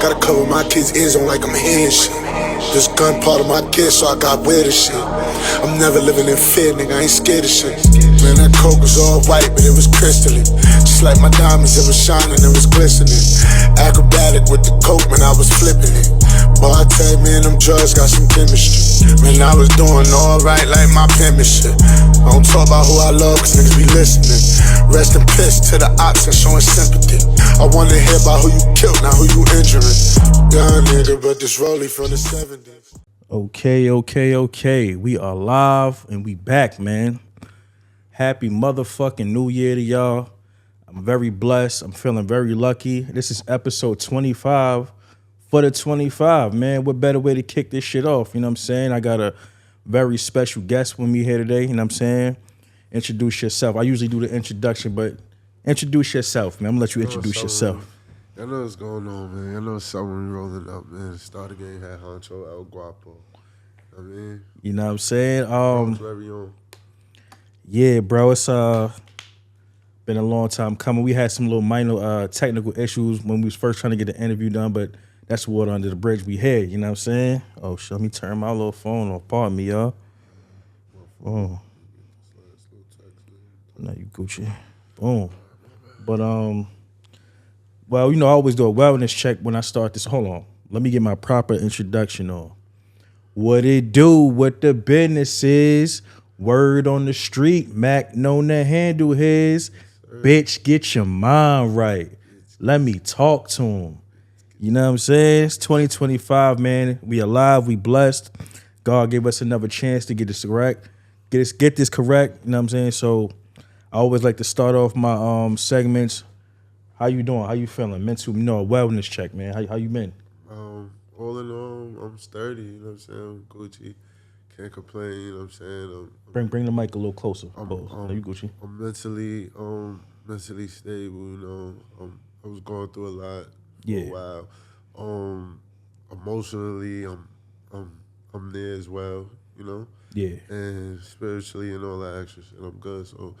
Gotta cover my kids' ears on like I'm hearing shit. This gun part of my gift, so I got weird as shit. I'm never living in fear, nigga, I ain't scared of shit. Man, that coke was all white, but it was crystalline. Just like my diamonds, it was shining, it was glistening. Acrobatic with the coke, man, I was flipping it. Boy, I tell you, man, them drugs got some chemistry. Man, I was doing alright like my penmanship. I don't talk about who I love, cause niggas be listening. Rest in peace to the ops and showing sympathy. I wanna hear about who you killed, not who you injuring. Young nigga, but this rollie from the 70s. Okay. We are live and we back, man. Happy motherfucking New Year to y'all. I'm very blessed. I'm feeling very lucky. This is episode 25 for the 25, man. What better way to kick this shit off? You know what I'm saying? I got a very special guest with me here today. You know what I'm saying? Introduce yourself. I usually do the introduction, but introduce yourself, man. I'm gonna let you introduce yourself. I know what's going on, man. I know someone rolling up, man. Start the game had Honcho Elguwopo. I mean, You know what I'm saying? very own. Yeah, bro. It's been a long time coming. We had some little minor technical issues when we was first trying to get the interview done, but that's water under the bridge we had. You know what I'm saying? Oh, shit, let me turn my little phone off. Pardon me, y'all. Oh, no, you Gucci. Boom. But well, you know, I always do a wellness check when I start this. Hold on, let me get my proper introduction on. What it do? What the business is? Word on the street, Mac known to handle his. Bitch, get your mind right. Let me talk to him. You know what I'm saying? It's 2025, man. We alive, we blessed. God gave us another chance to get this correct. Get this correct. You know what I'm saying? So I always like to start off my segments. How you doing? How you feeling? Mental, a wellness check, man. How you been? All in all, I'm sturdy, you know what I'm saying? I'm Gucci. Can't complain, you know what I'm saying? Bring the mic a little closer. I'm, There you Gucci. I'm mentally stable, you know. I was going through a lot for a while. Emotionally, I'm there as well, you know. Yeah. And spiritually and all that extra shit, I'm good. So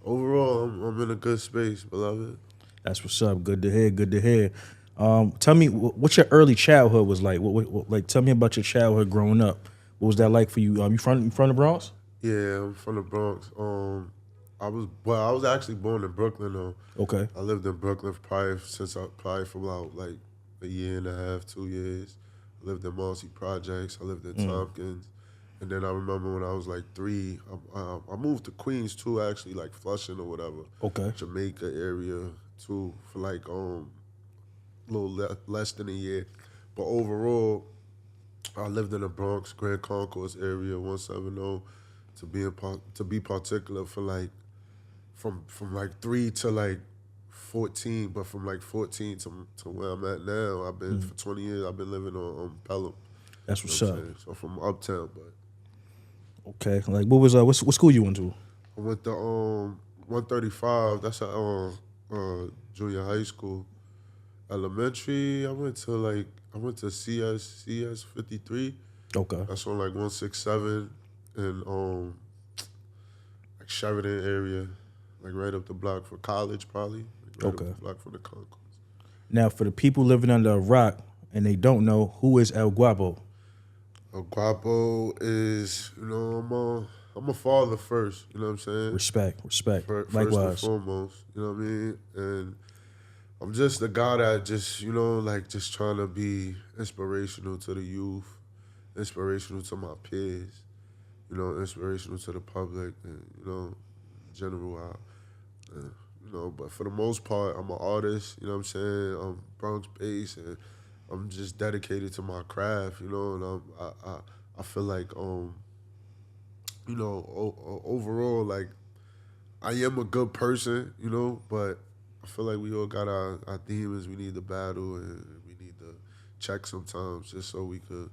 overall, I'm in a good space, beloved. That's what's up. Good to hear. Good to hear. Tell me what your early childhood was like. What like tell me about your childhood growing up. What was that like for you? You from the Bronx? Yeah, I'm from the Bronx. I was actually born in Brooklyn though. Okay. I lived in Brooklyn probably for about like a year and a half, 2 years. I lived in Marcy Projects. I lived in Tompkins. And then I remember when I was like 3, I moved to Queens too, actually, like Flushing or whatever. Okay. Jamaica area too, for like a little less than a year. But overall, I lived in the Bronx, Grand Concourse area, 170. To be particular for like from like 3 to like 14, but from like 14 to where I'm at now, I've been for 20 years. I've been living on Pelham. That's what's You know up. what I'm saying? So from uptown, but Okay. Like what was what school you went to? I went to 135. That's a junior high school. Elementary, I went to CS 53. Okay. That's on like 167 in like Sheridan area, like right up the block for college probably. Like right Okay. up the block from the concourse. Now for the people living under a rock and they don't know, who is Elguwopo? Guapo is, you know, I'm a father first, you know what I'm saying? Respect. First Likewise. and foremost, you know what I mean? And I'm just a guy that just, you know, like just trying to be inspirational to the youth, inspirational to my peers, you know, inspirational to the public, and, you know, in general, you know, but for the most part, I'm an artist, you know what I'm saying? I'm Bronx-based, and I'm just dedicated to my craft, you know, and I feel like, you know, overall, like, I am a good person, you know, but I feel like we all got our demons we need to battle and we need to check sometimes just so we could,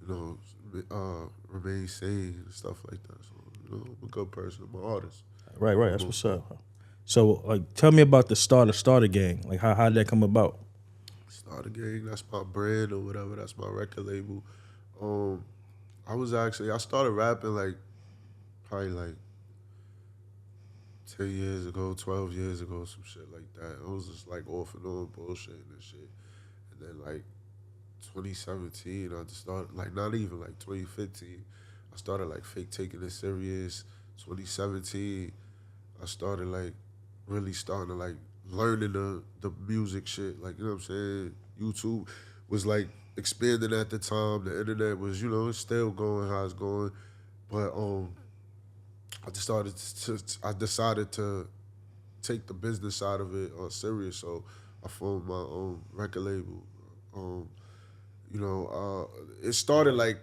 you know, remain sane and stuff like that. So, you know, I'm a good person. I'm an artist. Right. That's what's up. So, like, tell me about the Starter Gang. Like, how did that come about? Starter Gang, that's my brand or whatever. That's my record label. I started rapping like probably like 10 years ago, 12 years ago, some shit like that. I was just like off and on bullshitting and shit. And then like 2017, I just started like not even like 2015. I started like fake taking it serious. 2017, I started like really starting to like learning the music shit. Like, you know what I'm saying? YouTube was like expanding at the time. The internet was, you know, it's still going how it's going. But I decided to take the business side of it serious. So I formed my own record label. Um, it started like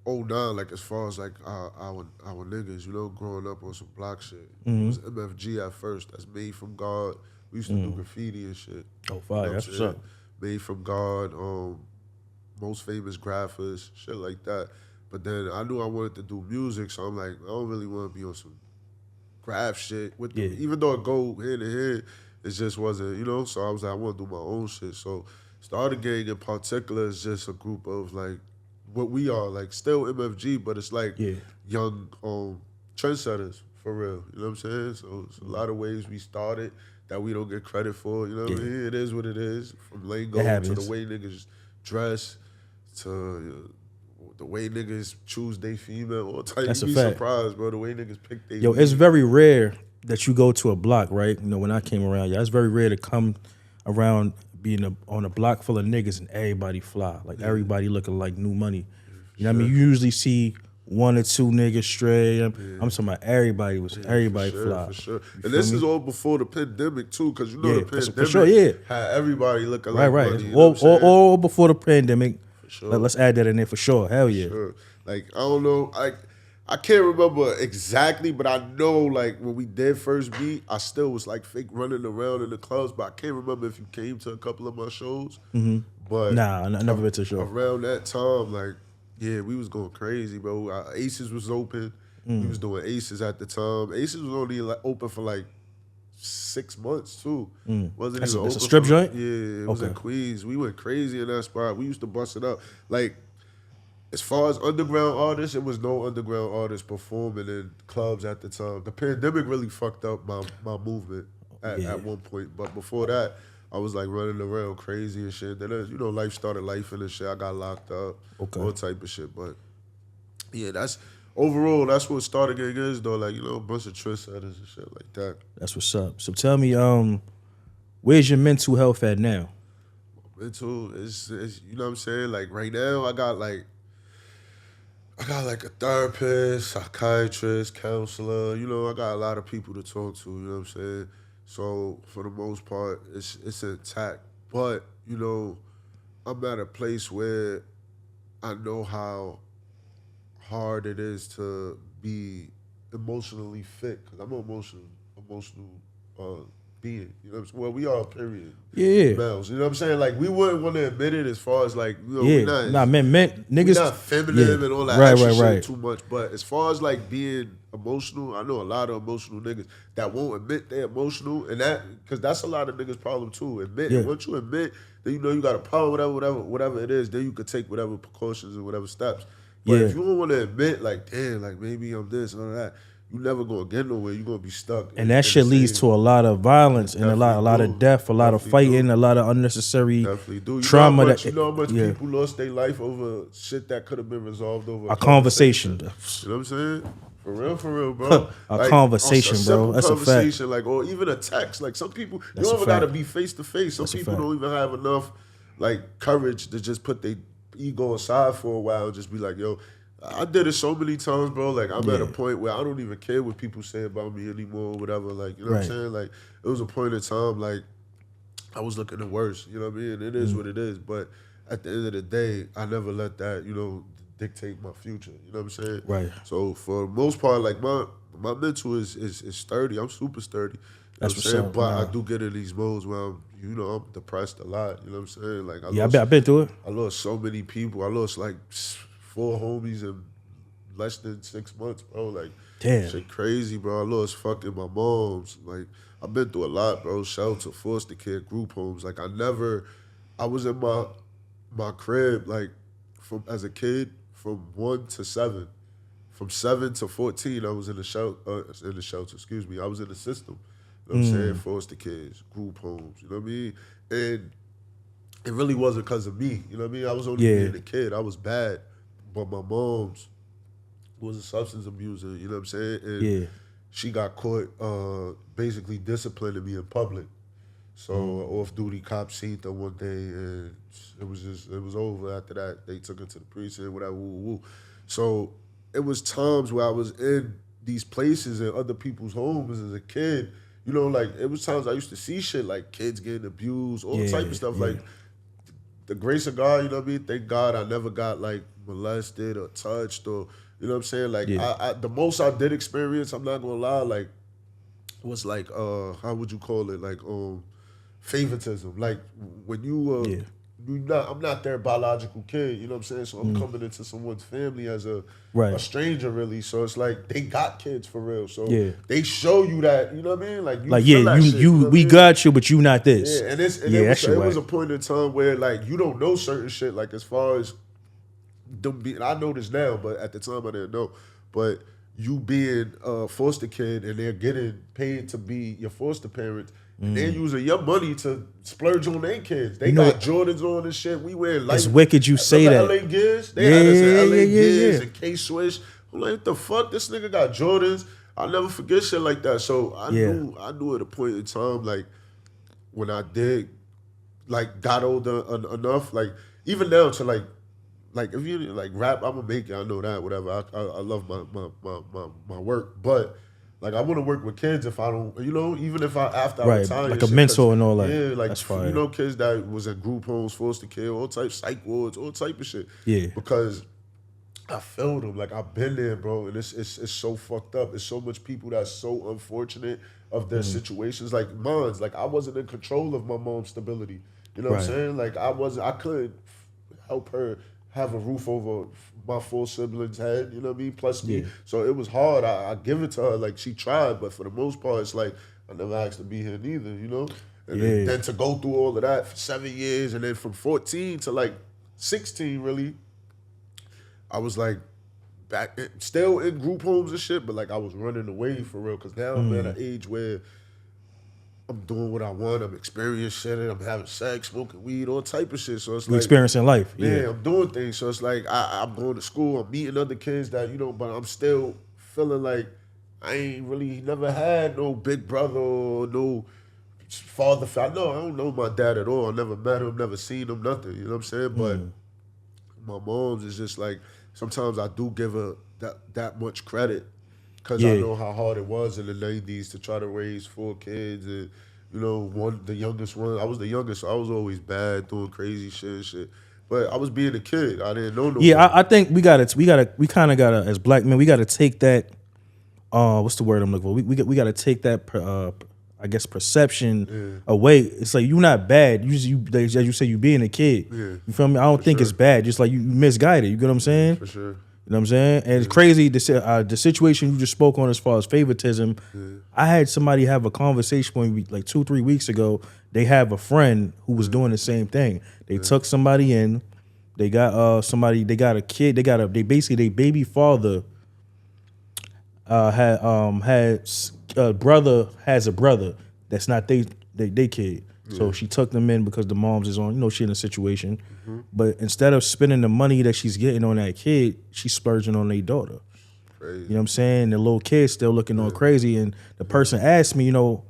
'09, like as far as like our niggas, you know, growing up on some block shit. It was MFG at first. That's Made from God. We used to do graffiti and shit. Oh, You fire. know what That's I'm what's saying? up. Made from God, Most Famous Graphers, shit like that. But then I knew I wanted to do music, so I'm like, I don't really want to be on some graph shit with Yeah. even though it go hand in hand, it just wasn't, you know. So I was like, I want to do my own shit. So Starter Gang in particular is just a group of like what we are, like still MFG, but it's like Yeah. young trendsetters for real. You know what I'm saying? So it's a lot of ways we started that we don't get credit for. You know what I Yeah. mean? It is what it is. From lingo It to happens. the way niggas dress to the way niggas choose they female, all type. That's You a be fact. surprised, bro. The way niggas pick they. Yo, it's very rare that you go to a block, right? You know, when I came around, yeah, it's very rare to come around being on a block full of niggas and everybody fly. Like everybody looking like new money. You know what I mean? You usually see one or two niggas stray. I'm talking about everybody fly. For sure. You And feel this me? is all before the pandemic too, because you know Yeah, the for pandemic sure, yeah. had everybody looking Right, like right. money. You know what I'm saying? All before the pandemic. sure. Let's add that in there for sure. Hell yeah. Sure. Like I don't know, I can't remember exactly, but I know like when we did first meet, I still was like fake running around in the clubs, but I can't remember if you came to a couple of my shows. But Nah, I never been to a show. around that time, like yeah, we was going crazy, bro. Our Aces was open. We was doing Aces at the time. Aces was only like open for like 6 months too. Wasn't That's even a open strip for, joint? Yeah, it was in Okay. Queens. We went crazy in that spot. We used to bust it up. Like as far as underground artists, it was no underground artists performing in clubs at the time. The pandemic really fucked up my movement at one point. But before that, I was like running around crazy and shit. Then you know, life started life and shit. I got locked up, all type of shit. But yeah, that's overall that's what Starter Gang is though. Like, you know, a bunch of trendsetters and shit like that. That's what's up. So tell me, where's your mental health at now? Mental is you know what I'm saying? Like right now I got like a therapist, psychiatrist, counselor. You know, I got a lot of people to talk to. You know what I'm saying? So for the most part, it's intact. But you know, I'm at a place where I know how hard it is to be emotionally fit because I'm an emotional being. You know what I'm saying? Well, we are, period. Yeah. Males. You know what I'm saying? Like we wouldn't want to admit it as far as like, you know, Yeah. we not Nah, man, niggas. we not feminine yeah. and all that Right, extra right, shit right. too much. But as far as like being emotional, I know a lot of emotional niggas that won't admit they're emotional, and that because that's a lot of niggas' problem too. Admit Yeah. once you admit, then you know you got a problem, whatever it is. Then you could take whatever precautions and whatever steps. But Yeah. if you don't want to admit, like damn, like maybe I'm this or that, you never gonna get nowhere. You gonna be stuck. And that shit leads to a lot of violence and a lot of death, a lot of fighting, a lot of unnecessary Definitely do. You trauma. know how much people lost their life over shit that could have been resolved over a conversation. You know what I'm saying? For real, bro. A conversation, bro. That's a fact. conversation, like, or even a text. Like some people, you don't even gotta be face to face. Some people don't even have enough like courage to just put their ego aside for a while and just be like, yo. I did it so many times, bro. Like I'm at a point where I don't even care what people say about me anymore or whatever. Like, you know what I'm saying? Like it was a point in time like I was looking the worst. You know what I mean? It is what it is. But at the end of the day, I never let that, you know, dictate my future. You know what I'm saying? Right. So for the most part, like my mental is sturdy. I'm super sturdy. You That's know what I'm saying? up, But nah. I do get in these modes where I'm depressed a lot. You know what I'm saying? Like I've been through it. I lost so many people. I lost like 4 homies in less than 6 months, bro. Like, damn, shit crazy, bro. I lost fucking my moms. Like, I've been through a lot, bro. Shelter, foster care, group homes. Like, I was in my crib, like, from as a kid, from 1 to 7. From 7 to 14, I was in the shelter, excuse me. I was in the system. You know what I'm saying? Foster kids, group homes, you know what I mean? And it really wasn't because of me. You know what I mean? I was only being a kid. I was bad, but my mom's was a substance abuser. You know what I'm saying? And she got caught basically disciplining me in public. So off-duty cops seen her one day, and it was over. After that, they took her to the precinct, whatever, woo. So it was times where I was in these places in other people's homes as a kid. You know, like, it was times I used to see shit like kids getting abused, all type of stuff. Like, the grace of God, you know what I mean? Thank God I never got, like, molested or touched or, you know what I'm saying? Like, I the most I did experience, I'm not gonna lie, like, was like, how would you call it? Like, favoritism. Like, when you I'm not their biological kid, you know what I'm saying? So I'm coming into someone's family as a stranger, really. So it's like they got kids for real. So they show you that, you know what I mean? Like, you feel that shit, you know we got you, but you not this. Yeah, and it was a point in time where, like, you don't know certain shit, like, as far as them being, I know this now, but at the time I didn't know. But you being a foster kid and they're getting paid to be your foster parents, and they're using your money to splurge on their kids. They got Jordans on and shit. We wear like, it's wicked you say that. LA Gears. They had us in LA Gears and K-Swish. I'm like, what the fuck? This nigga got Jordans. I'll never forget shit like that. So I knew at a point in time, like, when I did, like, got older enough, like, even now to like, if you like rap, I'm gonna make it. I know that, whatever. I love my work, but, like, I want to work with kids if I don't, you know, even if after I retire. Like a mentor and all that. Yeah, like, that's fire. You know, kids that was in group homes, foster care, all types, psych wards, all type of shit. Yeah. Because I feel them. Like, I've been there, bro, and it's so fucked up. There's so much people that's so unfortunate of their situations. Like, mine's, like, I wasn't in control of my mom's stability. You know what I'm saying? Like, I couldn't help her have a roof over my 4 siblings' head, you know what I mean? Plus me. So it was hard. I give it to her. Like, she tried, but for the most part, it's like, I never asked to be here neither, you know? And then to go through all of that for 7 years, and then from 14 to, like, 16, really, I was, like, still in group homes and shit, but, like, I was running away for real, because now I'm at an age where I'm doing what I want. I'm experiencing it. I'm having sex, smoking weed, all type of shit. So it's like experiencing life. Yeah, I'm doing things. So it's like I'm going to school. I'm meeting other kids that, you know, but I'm still feeling like I ain't really never had no big brother or no father. I don't know my dad at all. I never met him, never seen him, nothing. You know what I'm saying? But my mom's is just like, sometimes I do give her that much credit. Because I know how hard it was in the 90s to try to raise 4 kids. And, you know, the youngest one, I was the youngest, so I was always bad, doing crazy shit. But I was being a kid. I didn't know no more. I think we kind of gotta, as black men, we gotta take that, what's the word I'm looking for? We gotta take that, I guess, perception away. It's like, you're not bad. As you say, you being a kid. Yeah. You feel me? I don't think it's bad. Just like you misguided. You get what I'm saying? For sure. You know what I'm saying? And it's crazy, the situation you just spoke on as far as favoritism. I had somebody have a conversation with me like 2-3 weeks ago. They have a friend who was doing the same thing. They took somebody in. They got they got a kid. Their baby father has a brother that's not they kid. So she took them in because the mom's is on, you know, she in a situation. But instead of spending the money that she's getting on that kid, she's splurging on their daughter. Crazy. You know what I'm saying? The little kid's still looking all crazy. And the person asked me, you know,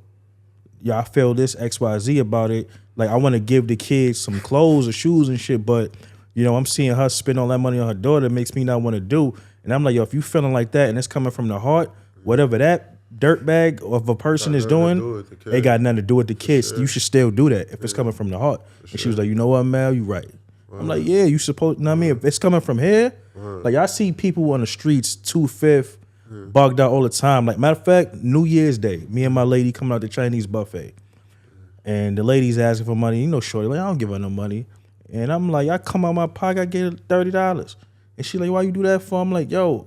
I feel this XYZ about it. Like, I want to give the kids some clothes or shoes and shit, but, you know, I'm seeing her spend all that money on her daughter. It makes me not want to do. And I'm like, yo, if you feeling like that and it's coming from the heart, whatever that dirtbag of a person is doing, they got nothing to do with the kids. You should still do that if it's coming from the heart. And she was like, you know what, Mel, you right. I'm like, yeah, you supposed, you know what I mean? If it's coming from here, like, I see people on the streets 2/5 bugged out all the time. Like, matter of fact, New Year's Day, me and my lady coming out the Chinese buffet. And the lady's asking for money. You know, shorty, like, I don't give her no money. And I'm like, I come out my pocket, I get her $30. And she like, why you do that for? I'm like, yo,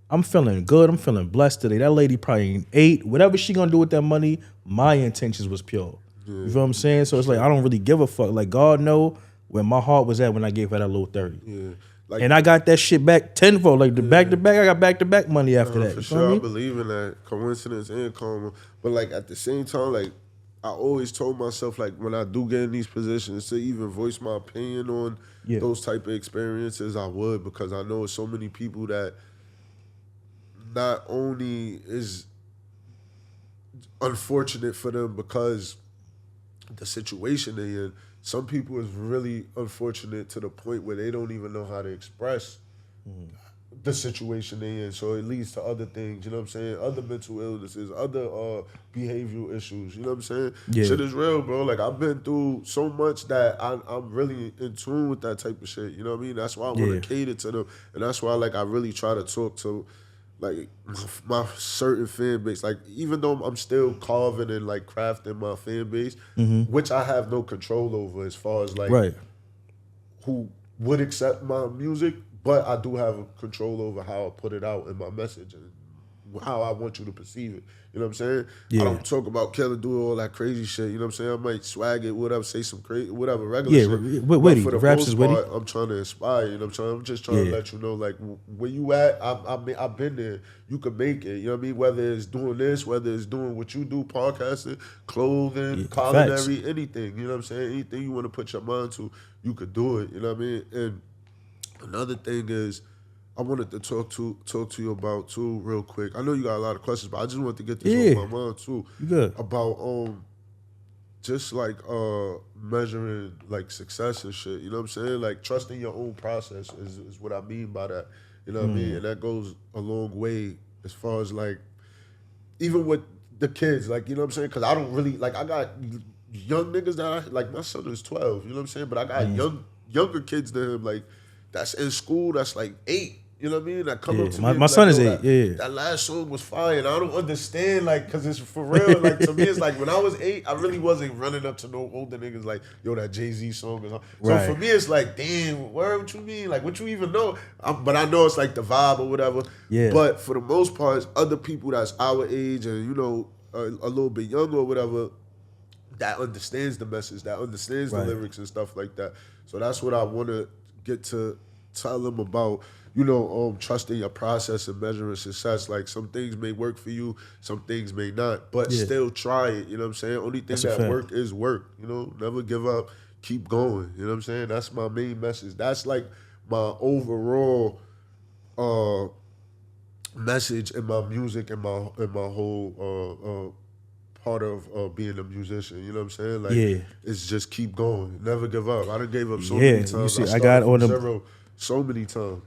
I'm feeling good. I'm feeling blessed today. That lady probably ain't ate. Whatever she gonna do with that money, my intentions was pure. You feel what I'm saying? So it's like, I don't really give a fuck. Like, God know where my heart was at when I gave her that little 30. Yeah. Like, and I got that shit back tenfold. Like, the back-to-back, I got back-to-back money after that. For sure, I believe in that coincidence and karma. But, like, at the same time, like, I always told myself, like, when I do get in these positions, to even voice my opinion on those type of experiences, I would, because I know so many people that not only is unfortunate for them because the situation they in, some people is really unfortunate to the point where they don't even know how to express the situation they in. So it leads to other things, you know what I'm saying? Other mental illnesses, other behavioral issues, you know what I'm saying? Yeah. Shit is real, bro. Like, I've been through so much that I'm really in tune with that type of shit, you know what I mean? That's why I want to cater to them. And that's why, like, I really try to talk to, like, my certain fan base. Like, even though I'm still carving and, like, crafting my fan base, which I have no control over as far as, like, who would accept my music, but I do have control over how I put it out in my message and how I want you to perceive it. You know what I'm saying? Yeah. I don't talk about killing, do all that crazy shit. You know what I'm saying? I might swag it, whatever, say some crazy, whatever, regular shit. Witty. But for the Raps most is witty. part, I'm trying to inspire. You know what I'm just trying to let you know, like, where you at. I've been there. You can make it. You know what I mean? Whether it's doing this, whether it's doing what you do, podcasting, clothing, culinary, anything. You know what I'm saying? Anything you want to put your mind to, you could do it. You know what I mean? And another thing is, I wanted to talk to you about too, real quick. I know you got a lot of questions, but I just wanted to get this off my mind too. Good. About just like measuring like success and shit. You know what I'm saying? Like, trusting your own process is what I mean by that. You know what I mean? And that goes a long way as far as, like, even with the kids, like, you know what I'm saying? Because I don't really, like, I got young niggas that like, my son is 12, you know what I'm saying? But I got younger kids than him, like, that's in school, that's like 8. You know what I mean? That come up to me. My son is 8. That last song was fire. And I don't understand, like, because it's for real. Like, to me, it's like, when I was 8, I really wasn't running up to no older niggas like, yo, that Jay-Z song is on. So for me, it's like, damn, what you mean? Like, what you even know? But I know it's like the vibe or whatever. Yeah. But for the most part, it's other people that's our age and, you know, a little bit younger or whatever, that understands the message, that understands the lyrics and stuff like that. So that's what I want to get to tell them about. You know, trusting your process and measuring success. Like, some things may work for you, some things may not, but still try it. You know what I'm saying? Only thing that work is work. You know, never give up, keep going. You know what I'm saying? That's my main message. That's like my overall message in my music and my whole part of being a musician. You know what I'm saying? Like, it's just keep going, never give up. I done gave up so many times. You see, I got on zero so many times.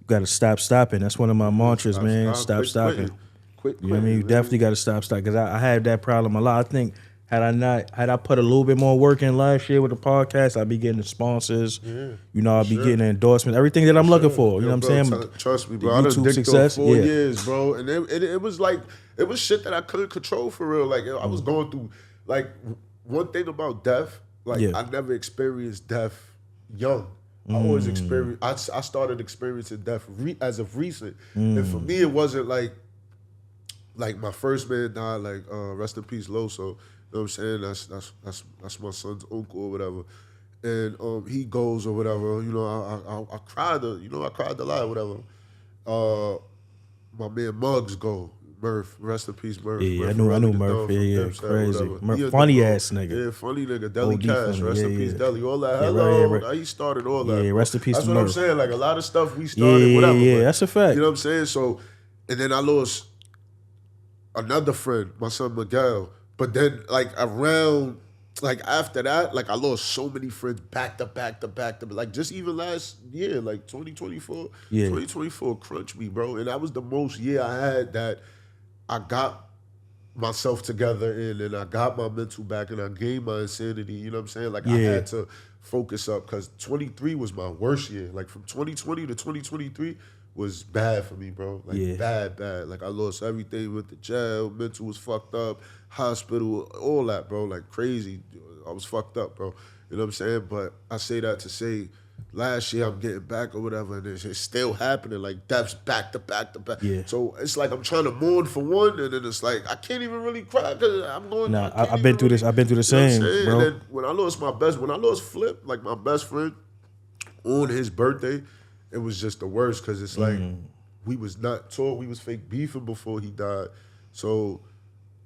You got to stop stopping. That's one of my mantras, man. Stop stopping. Quit you know what I mean? You definitely got to stop stopping, because I had that problem a lot. I think had I put a little bit more work in last year with the podcast, I'd be getting the sponsors. Yeah, you know, I'd be getting endorsements, everything that I'm looking for. You know what I'm saying? Trust me, bro. I done dicked those 4 years, bro. And it was like, it was shit that I couldn't control for real. Like, I was going through, like, one thing about death, like, I never experienced death young. I always experienced. I started experiencing death as of recent, and for me, it wasn't like my first man died. Like, rest in peace, Loso. You know what I'm saying? That's my son's uncle or whatever, and he goes or whatever. You know, I cried. I cried a lot or whatever. My man Muggs go. Murph, rest in peace, Murph. Yeah, Murph I knew Murph. Yeah, crazy. Murph, funny ass nigga. Yeah, funny nigga. Deli Cash, rest in peace, Deli. All that. He started all that. Yeah, rest in peace. That's what I'm saying. Like, a lot of stuff we started. Whatever. Yeah, that's a fact. You know what I'm saying? So, and then I lost another friend, my son Miguel. But then, like, around, like, after that, like, I lost so many friends back to back. Like, just even last year, like 2024. Yeah. 2024 crunched me, bro. And that was the most year I had that I got myself together in, and I got my mental back, and I gained my insanity. You know what I'm saying? Like, I had to focus up, because 23 was my worst year. Like, from 2020 to 2023 was bad for me, bro. Like, bad. Like, I lost everything, with the jail, mental was fucked up, hospital, all that, bro. Like, crazy. I was fucked up, bro. You know what I'm saying? But I say that to say, last year I'm getting back or whatever, and it's still happening. Like, deaths back to back. Yeah. So it's like I'm trying to mourn for one, and then it's like I can't even really cry because I'm going. Nah, I've been through this. I've been through the same, bro. And then when I lost Flip, like my best friend, on his birthday, it was just the worst, because it's like we was not taught, we was fake beefing before he died. So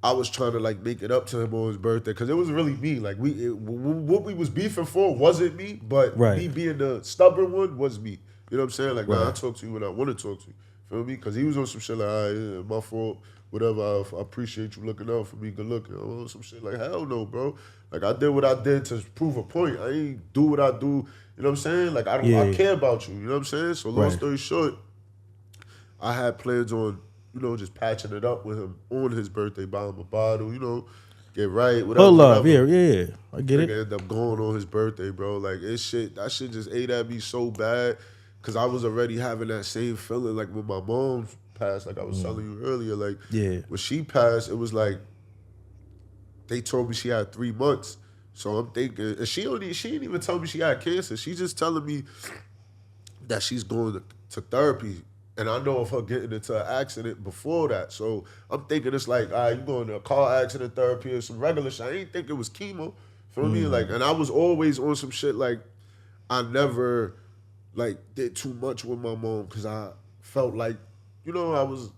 I was trying to like make it up to him on his birthday because it was really me. Like what we was beefing for wasn't me, but Right. me being the stubborn one was me. You know what I'm saying? Like, nah, I Right. talk to you when I want to talk to you. Feel me? Because he was on some shit like, all right, yeah, my fault, whatever. I appreciate you looking out for me. Good looking. I was on some shit like, hell no, bro. Like I did what I did to prove a point. I ain't do what I do. You know what I'm saying? Like I Yeah. care about you. You know what I'm saying? So long Right. story short, I had plans on, just patching it up with him on his birthday, buy him a bottle, get right, whatever. Pull love, whatever. yeah. I get it. Nigga end up going on his birthday, bro. Like that shit just ate at me so bad, cause I was already having that same feeling like when my mom passed. Like I was telling you earlier, like Yeah. when she passed, it was like they told me she had 3 months. So I'm thinking, and she didn't even tell me she had cancer. She just telling me that she's going to therapy. And I know of her getting into an accident before that. So I'm thinking it's like, all right, you going to a car accident therapy or some regular shit. I ain't think it was chemo. Feel me? Like, and I was always on some shit like I never like did too much with my mom because I felt like, I was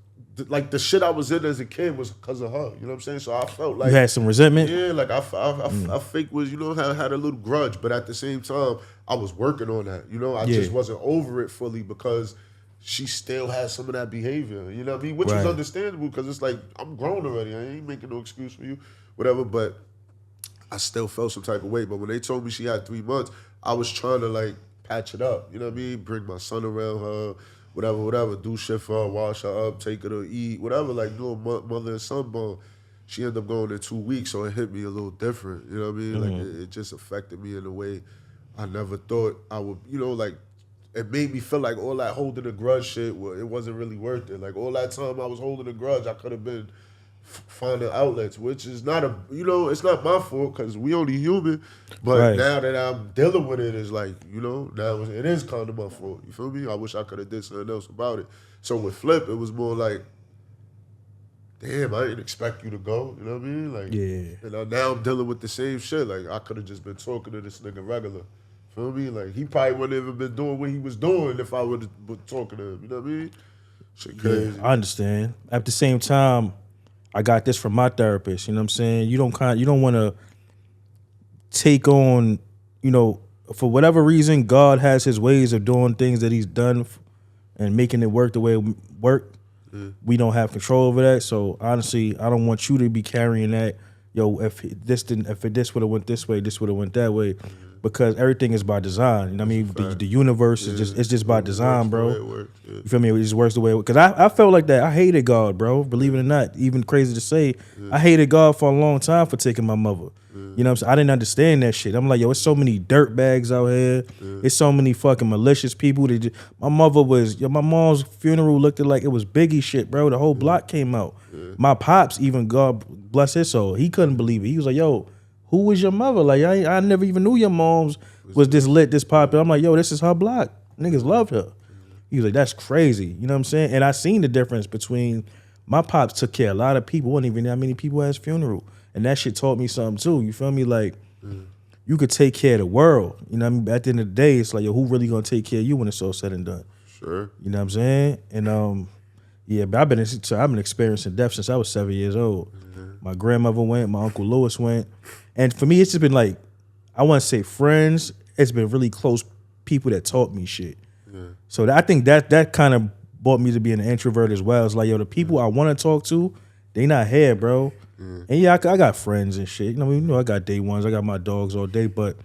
like the shit I was in as a kid was because of her. You know what I'm saying? So I felt like You had some resentment. yeah, like I fake was, had a little grudge, but at the same time, I was working on that. I Yeah. just wasn't over it fully because she still has some of that behavior. You know what I mean? Which is Right. understandable because it's like I'm grown already. I ain't making no excuse for you, whatever. But I still felt some type of way. But when they told me she had 3 months, I was trying to like patch it up. You know what I mean? Bring my son around her, whatever. Do shit for her, wash her up, take her to eat, whatever. Like do a mother and son bond. She ended up going in 2 weeks, so it hit me a little different. You know what I mean? Like it just affected me in a way I never thought I would. Like it made me feel like all that holding a grudge shit, it wasn't really worth it. Like all that time I was holding a grudge, I could have been finding outlets, which is not it's not my fault because we only human. But Right. now that I'm dealing with it, it's like, now it is kind of my fault. You feel me? I wish I could have did something else about it. So with Flip, it was more like, damn, I didn't expect you to go. You know what I mean? Like, Yeah. And now I'm dealing with the same shit. Like, I could have just been talking to this nigga regular. Feel me? Like, he probably wouldn't have even been doing what he was doing if I would have been talking to him. You know what I mean? Shit crazy. Yeah, I understand. At the same time, I got this from my therapist. You know what I'm saying? You don't want to take on, for whatever reason, God has his ways of doing things that he's done and making it work the way it worked. We don't have control over that. So honestly, I don't want you to be carrying that. Yo, if this would have went this way, this would have went that way, because everything is by design. You know what I mean? The universe is just by design, bro. You feel me? It just works the way. Because I felt like that. I hated God, bro. Believe it or not, even crazy to say, I hated God for a long time for taking my mother. You know what I'm saying? I didn't understand that shit. I'm like, yo, it's so many dirt bags out here. It's so many fucking malicious people. My mom's funeral looked like it was Biggie shit, bro. The whole block came out. My pops, even God bless his soul, he couldn't believe it. He was like, yo, who was your mother? Like, I never even knew your mom's was this lit, this popular. I'm like, yo, this is her block. Niggas loved her. He was like, that's crazy. You know what I'm saying? And I seen the difference between my pops took care of a lot of people. Wasn't even that many people at his funeral. And that shit taught me something too. You feel me? Like, you could take care of the world. You know what I mean? At the end of the day, it's like, yo, who really gonna take care of you when it's all said and done? Sure. You know what I'm saying? And yeah, but I've been experiencing death since I was 7 years old. My grandmother went, my Uncle Lewis went. And for me, it's just been like, I want to say friends. It's been really close people that taught me shit. So I think that kind of brought me to being an introvert as well. It's like, yo, the people I want to talk to, they not here, bro. And yeah, I got friends and shit. You know, I got day ones. I got my dogs all day. But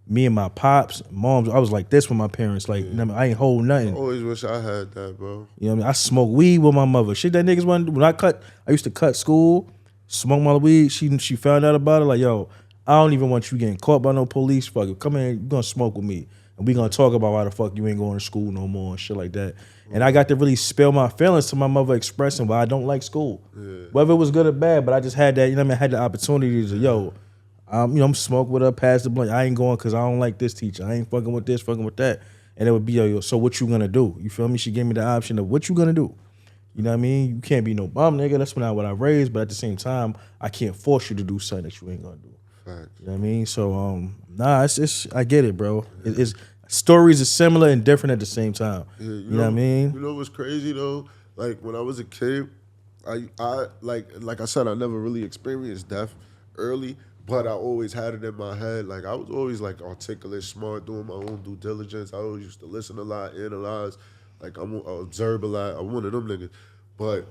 me and my pops, moms, I was like this with my parents. Like, you know what I mean? I ain't hold nothing. I always wish I had that, bro. You know what I mean? I smoked weed with my mother. Shit that niggas wanted. When I used to cut school, smoke my weed. She found out about it. Like, yo, I don't even want you getting caught by no police. Fuck it. Come in, you gonna smoke with me. And we gonna talk about why the fuck you ain't going to school no more and shit like that. And I got to really spill my feelings to my mother, expressing why I don't like school. Whether it was good or bad, but I just had that, you know what I mean? I had the opportunity to, yo, I'm smoke with her, pass the blunt. I ain't going because I don't like this teacher. I ain't fucking with this, fucking with that. And it would be, yo, so what you gonna do? You feel me? She gave me the option of what you gonna do. You know what I mean? You can't be no bum nigga. That's not what I raised. But at the same time, I can't force you to do something that you ain't gonna do. Facts. You know what I mean? So it's I get it, bro. It's stories are similar and different at the same time. Yeah, you know what I mean? You know what's crazy though? Like when I was a kid, I like I said, I never really experienced death early, but I always had it in my head. Like I was always like articulate, smart, doing my own due diligence. I always used to listen a lot, analyze. Like I observe a lot. I'm one of them niggas, but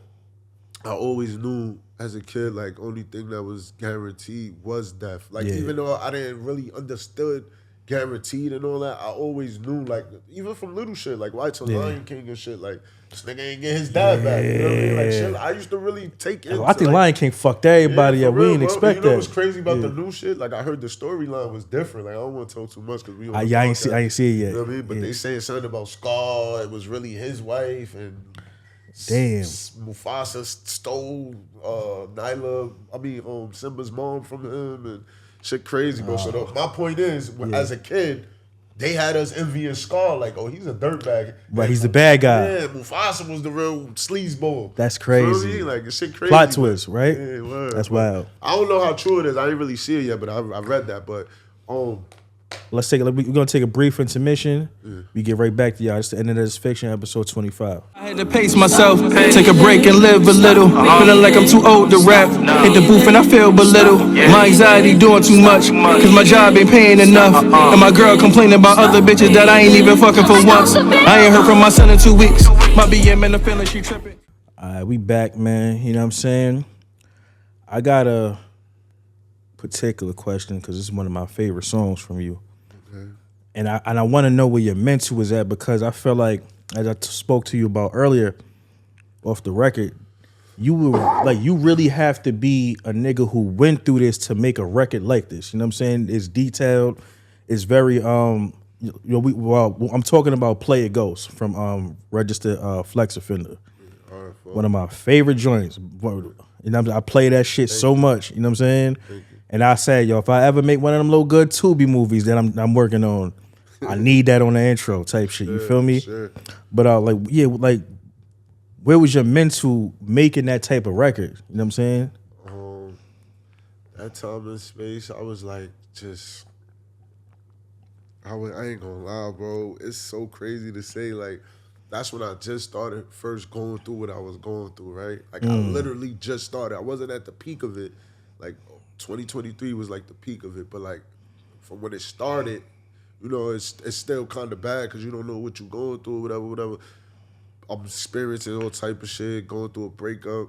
I always knew as a kid, like only thing that was guaranteed was death. Like even though I didn't really understood guaranteed and all that, I always knew, like even from little shit, like watching Lion King and shit, like this nigga ain't get his dad back. You know what I mean? Like shit, I used to really take it. I think Lion King fucked everybody up. We didn't expect that. You know what's crazy about the new shit? Like I heard the storyline was different. Like I don't want to talk too much because we don't. I ain't see it yet. You know what I mean? But they saying something about Scar. It was really his wife and. Damn. Mufasa stole Simba's mom from him and shit crazy, bro. So my point is, as a kid, they had us envying Scar like, oh, he's a dirtbag. Right, he's the bad guy. Yeah, Mufasa was the real sleazeball. That's crazy. You know what I mean? Like, it's shit crazy. Plot twist, right? Yeah, word. That's wild. I don't know how true it is. I didn't really see it yet, but I read that. But we're gonna take a brief intermission. We get right back to y'all. It's the end of this fiction, episode 25. I had to pace myself, take a break and live a little. Feeling like I'm too old to rap. Hit the booth and I feel belittled. My anxiety doing too much, cause my job ain't paying enough. And my girl complaining about other bitches that I ain't even fucking for once. I ain't heard from my son in 2 weeks. My BM and the feeling she tripping. Alright, we back, man. You know what I'm saying? I got a particular question because this is one of my favorite songs from you. Okay. And I want to know where your mental was at, because I feel like, as I spoke to you about earlier off the record, you really have to be a nigga who went through this to make a record like this. You know what I'm saying? It's detailed. It's very I'm talking about Play It Goes from Registered Flex Offender. One of my favorite joints. You know, I play that shit so much. You know what I'm saying? And I said, yo, if I ever make one of them little good Tubi movies that I'm working on, I need that on the intro type shit. You feel me? Sure. But where was your mental making that type of record? You know what I'm saying? That time and space, I was like, I ain't gonna lie, bro. It's so crazy to say, like, that's when I just started first going through what I was going through, right? Like, I literally just started. I wasn't at the peak of it. Like, 2023 was like the peak of it, but like from when it started, you know, it's still kind of bad because you don't know what you're going through, whatever. I'm experiencing all type of shit, going through a breakup,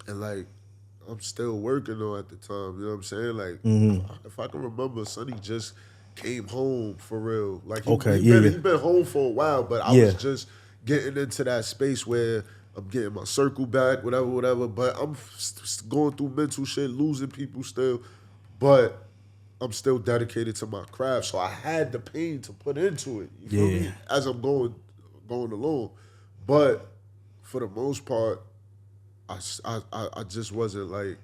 and like I'm still working though at the time. You know what I'm saying? Like if I can remember, Sonny just came home for real. Like he been home for a while, but I was just getting into that space where I'm getting my circle back, whatever. But I'm going through mental shit, losing people still. But I'm still dedicated to my craft. So I had the pain to put into it. You feel me? As I'm going along. But for the most part, I just wasn't like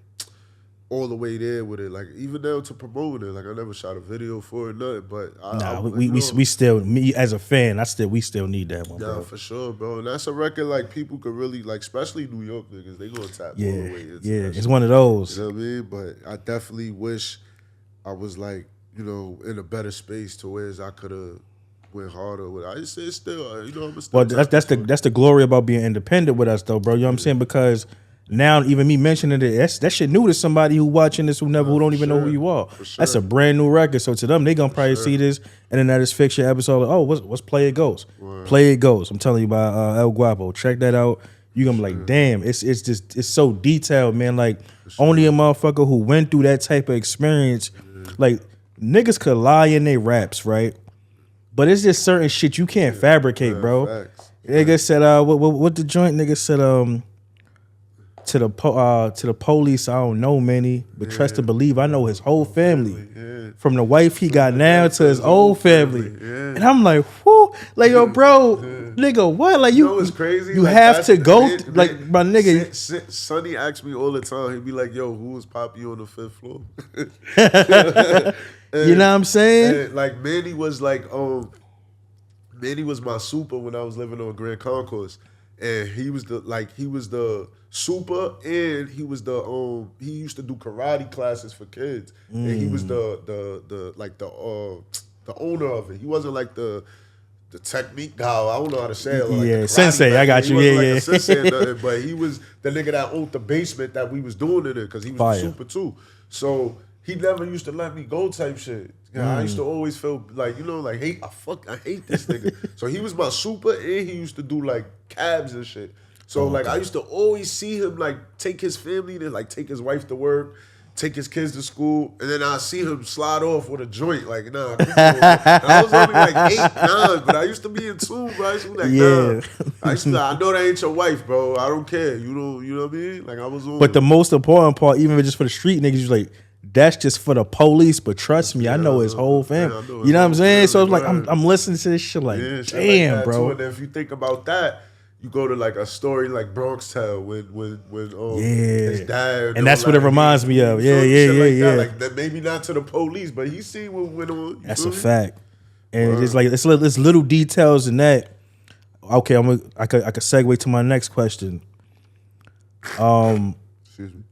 all the way there with it. Like even down to promoting it. Like I never shot a video for it, nothing. But we still, me as a fan, we still need that one. Bro. For sure, bro. And that's a record like people could really like, especially New York niggas. They gonna tap all the way into that it's shit. one of those. You know what I mean? But I definitely wish I was like, you know, in a better space to where I could have went harder with it. I just say still, you know, I'm still. Well, that's the glory about being independent with us, though, bro. You know what I'm saying? Because now, even me mentioning it, that shit new to somebody who watching this who don't even know who you are. Sure. That's a brand new record. So to them, they gonna probably see this and then that is fiction episode. Like, oh, what's Play It Goes? Word. Play It Goes. I'm telling you about Elguwopo. Check that out. You gonna be like, damn, it's so detailed, man. Like only a motherfucker who went through that type of experience, like niggas could lie in their raps, right? But it's just certain shit you can't fabricate, bro. Facts. Nigga said, what the joint nigga said, to the police, I don't know many, but trust to believe I know his whole family. From the wife he got now to his old family. And I'm like, whoo, like yo, bro, nigga, what? Like you know what's crazy? You like, have to go like my nigga. Sonny asks me all the time, he'd be like, yo, who was Poppy on the 5th floor? You know what I'm saying? And, like Manny was my super when I was living on Grand Concourse. And he was the super, and he was he used to do karate classes for kids, and he was the owner of it. He wasn't like the the technique guy. I don't know how to say it. Like Yeah, the karate sensei, guy. I got He you. wasn't Yeah, like yeah. a sensei or nothing, but he was the nigga that owned the basement that we was doing it in because he was Fire. the super too. So he never used to let me go type shit. I used to always feel like, you know, like I hate this nigga. So he was my super and he used to do like cabs and shit. So like I used to always see him like take his family to like take his wife to work, take his kids to school, and then I see him slide off with a joint. Like, nah, come on. And I was only like 8, 9, but I used to be in tune, bro. I used to be like, nah. I know that ain't your wife, bro. I don't care. You know what I mean? Like I was on. But the most important part, even if it's just for the street niggas, you like, that's just for the police. But trust me, I know his whole family. I know his You know what I'm whole saying? So it's like family, I'm listening to this shit like, Yeah, shit damn, like that, bro. too. And if you think about that, you go to like a story like Bronx Tale when his dad, And that's what it reminds me of. Yeah, yeah. Like that, maybe not to the police, but he seen what went on. That's a fact. And it's like it's little details in that. Okay, I could segue to my next question. Excuse me.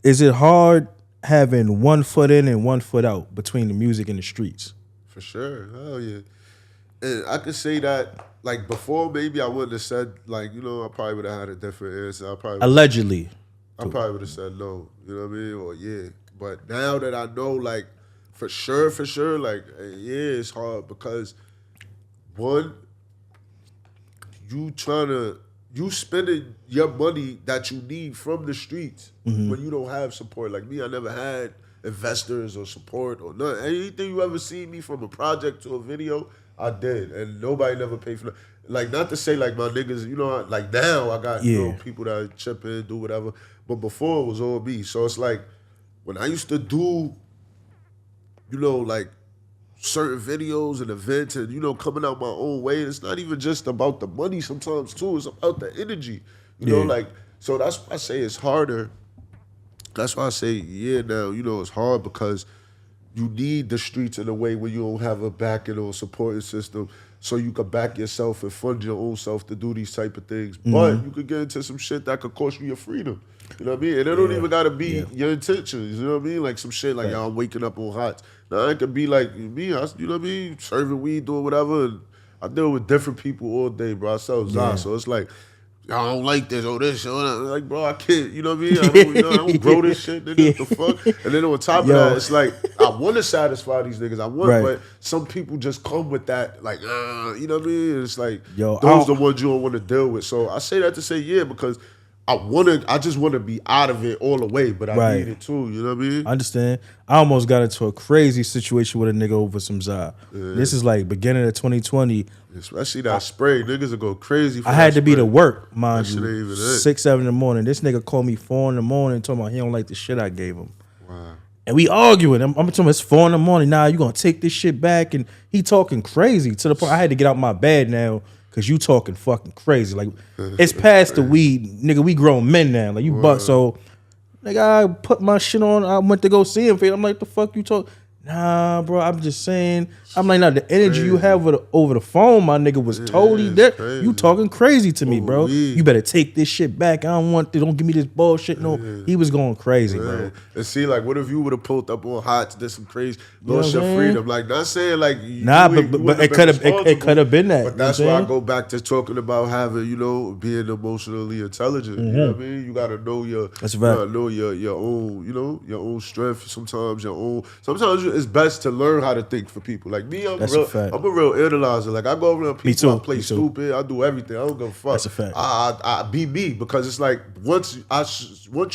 Is it hard having one foot in and one foot out between the music and the streets? For sure. Hell yeah. And I could say that, like, before, maybe I wouldn't have said, like, you know, I probably would have had a different answer. Allegedly. I probably would have said no. You know what I mean? Or yeah. But now that I know, like, for sure, like, yeah, it's hard because, one, you spending your money that you need from the streets when you don't have support. Like me, I never had investors or support or nothing. Anything you ever see me from a project to a video, I did. And nobody never paid for that. Like, not to say like my niggas, you know, like now I got, you know, people that chip in, do whatever. But before it was all me. So it's like, when I used to do, you know, like certain videos and events and, you know, coming out my own way, it's not even just about the money sometimes too, it's about the energy. You know, like, so that's why I say it's harder. That's why I say, yeah, now, you know, it's hard because you need the streets in a way where you don't have a backing or supporting system so you can back yourself and fund your own self to do these type of things. But you could get into some shit that could cost you your freedom. You know what I mean? And it don't even gotta be your intentions. You know what I mean? Like some shit like, yo, I'm waking up on hots. Now it could be like me, you know what I mean? Serving weed, doing whatever. And I deal with different people all day, bro. I sell Zah, so it's like, I don't like this or this. Like, bro, I can't, you know what I mean? I don't grow this shit, nigga. What the fuck? And then on top of that, it's like, I want to satisfy these niggas. I want, but some people just come with that, like, you know what I mean? And it's like, those are the ones you don't want to deal with. So I say that to say, yeah, because I just want to be out of it all the way, but I need it too, you know what I mean? I understand. I almost got into a crazy situation with a nigga over some Zah. This is like beginning of 2020. Especially that spray. Niggas will go crazy for I had to spray. be to work, mind That shit ain't you, even 6, 7 in the morning. This nigga called me 4 in the morning talking about he don't like the shit I gave him. Wow. And we arguing. I'm telling him it's 4 in the morning. Nah, you gonna take this shit back? And he talking crazy to the point I had to get out my bed now because you talking fucking crazy. Like, it's past the weed. Nigga, we grown men now. Like, you buck. So, nigga, I put my shit on. I went to go see him. I'm like, the fuck you talk? Nah, bro, I'm just saying. I'm like, nah, the energy you have over the phone, my nigga, was totally there. You talking crazy to me, bro. You better take this shit back. Don't give me this bullshit. No, he was going crazy, bro. And see, like, what if you would have pulled up on hots, did some crazy, lost your freedom? Like, not saying like, but it could have been that. But that's why I go back to talking about having, you know, being emotionally intelligent. You know what I mean? You gotta know your own, you know, your own strength. Sometimes it's best to learn how to think for people. Like me, I'm a real analyzer. Like I go around people, I play stupid, I do everything. I don't give a fuck. That's a fact. I be me because it's like once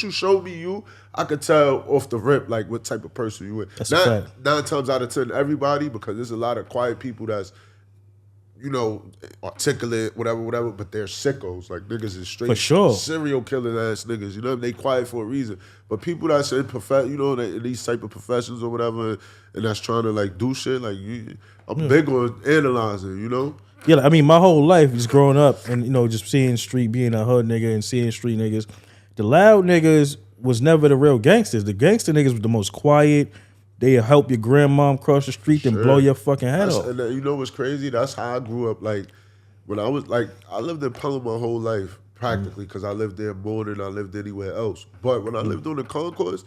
you show me you, I could tell off the rip like what type of person you is. That's a fact. 9 times out of 10, everybody, because there's a lot of quiet people that's, you know, articulate, whatever, but they're sickos. Like niggas is straight for sure serial killing ass niggas. You know, they quiet for a reason. But people that's in in these type of professions or whatever, and that's trying to like do shit, like I'm big on analyzing. You know. Yeah, I mean, my whole life just growing up and, you know, just seeing street, being a hood nigga and seeing street niggas. The loud niggas was never the real gangsters. The gangster niggas was the most quiet. They'll help your grandmom cross the street and blow your fucking head off. And you know what's crazy? That's how I grew up. Like, when I was, like, I lived in Pelham my whole life, practically, because I lived there more than I lived anywhere else. But when I lived on the concourse,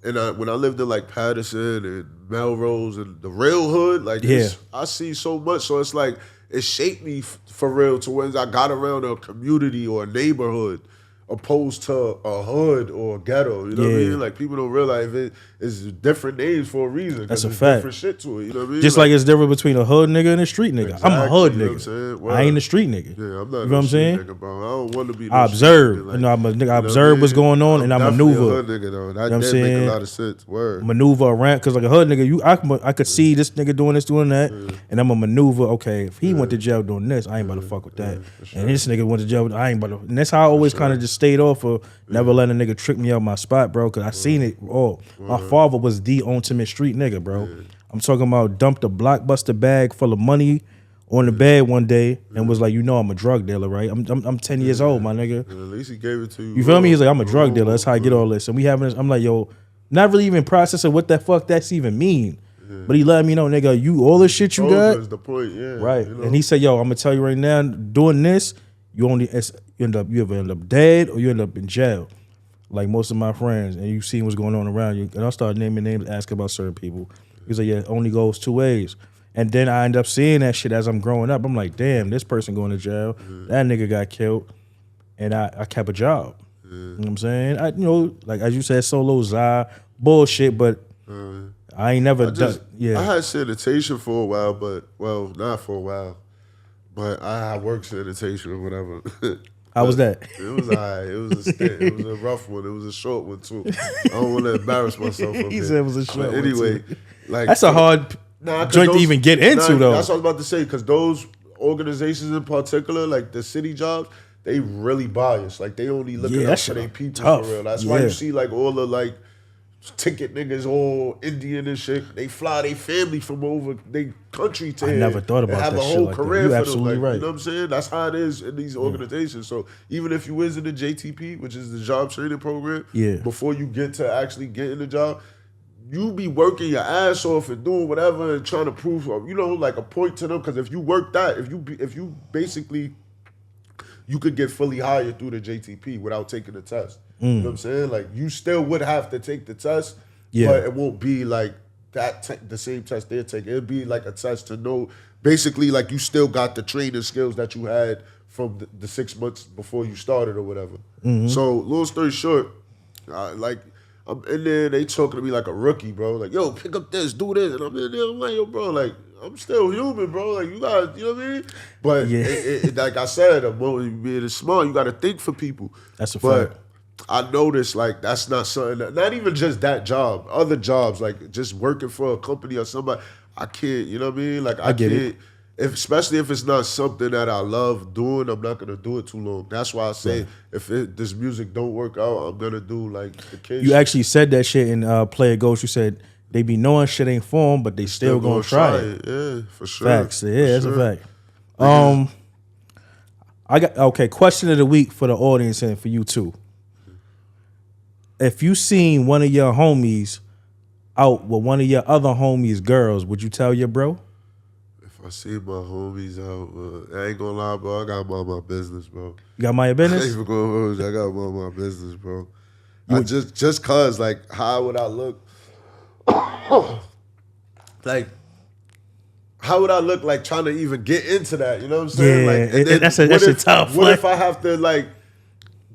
And when I lived in like Patterson and Melrose and the real hood, like I see so much. So it's like it shaped me for real to when I got around a community or a neighborhood opposed to a hood or a ghetto. You know what I mean? Like people don't realize it's different names for a reason. That's a there's fact. Different shit to it. You know what I mean? Just like it's different between a hood nigga and a street nigga. Exactly, I'm a hood you know nigga. what I'm I ain't a street nigga. Yeah, I'm not. You know what I'm saying? Nigga, bro. I don't want to be. I observe. Like, I'm a nigga. I observe what's going on, and I maneuver. A hood nigga though. That did make a lot of sense. Word. Maneuver around because like a hood nigga, I could see this nigga doing this, doing that, and I'm a maneuver. Okay, if he went to jail doing this, I ain't about to fuck with that. Sure. And this nigga went to jail, I ain't about to. And that's how I always kind of just stayed off of never letting a nigga trick me out my spot, bro. Because I seen it all. My father was the ultimate street nigga, bro. I'm talking about dumped a Blockbuster bag full of money on the bed one day and was like, I'm a drug dealer, right? I'm 10 years old, my nigga. At least he gave it to you. You feel me? He's like, I'm a drug dealer. That's how I get all this. And we having this. I'm like, yo, not really even processing what the fuck that's even mean. But he let me know, nigga, you all this shit you got. Is the point, right. You know? And he said, yo, I'm gonna tell you right now, doing this, you either end up dead or you end up in jail. Like most of my friends, and you see what's going on around you. And I started naming names, asking about certain people. He's like, yeah, it only goes two ways. And then I end up seeing that shit as I'm growing up. I'm like, damn, this person going to jail. That nigga got killed. And I kept a job. You know what I'm saying? Like as you said, solo Zai, bullshit, but I ain't never done. Yeah. I had sanitation for a while, but not for a while. But I had worked sanitation or whatever. How was that? It was alright. It was a stint. It was a rough one. It was a short one too. I don't want to embarrass myself. He said it was a short one. Anyway, like that's a hard joint to even get into though. That's what I was about to say because those organizations in particular, like the city jobs, they really biased. Like they only looking out for their people for real. That's why you see like all the like ticket niggas, all Indian and shit. They fly their family from over their country to I never thought about have that a shit whole like career that. for them. Absolutely Like, right. You know what I'm saying? That's how it is in these organizations. So even if you is in the JTP, which is the job training program, before you get to actually getting the job, you be working your ass off and doing whatever and trying to prove, like a point to them. Because if you work that, if you basically, you could get fully hired through the JTP without taking the test. You know what I'm saying? Like you still would have to take the test, but it won't be like that the same test they're taking. It'll be like a test to know, basically like you still got the training skills that you had from the 6 months before you started or whatever. So long story short, I'm in there, they talking to me like a rookie, bro. Like, yo, pick up this, do this. And I'm in there, I'm like, yo, bro, like, I'm still human, bro. Like, you got, you know what I mean? But like I said, being smart, you got to think for people. That's a fact. I noticed, like, that's not something, not even just that job, other jobs, like just working for a company or somebody, I can't, you know what I mean? Like, I can't. It. Especially if it's not something that I love doing, I'm not gonna do it too long. That's why I say if this music don't work out, I'm gonna do like the kids. You actually said that shit in Play It Ghost. You said they be knowing shit ain't for them, but they still gonna try it. Yeah, for sure. Facts. Yeah, that's a fact. I got question of the week for the audience and for you too. If you seen one of your homies out with one of your other homies' girls, would you tell your bro? I see my homies out. I ain't gonna lie, bro. I got my business, bro. You got my business? I ain't even gonna I got my business, bro. Just cause, like, how would I look? Like, how would I look like trying to even get into that? You know what I'm saying? Yeah, like, and then that's tough. What if I have to like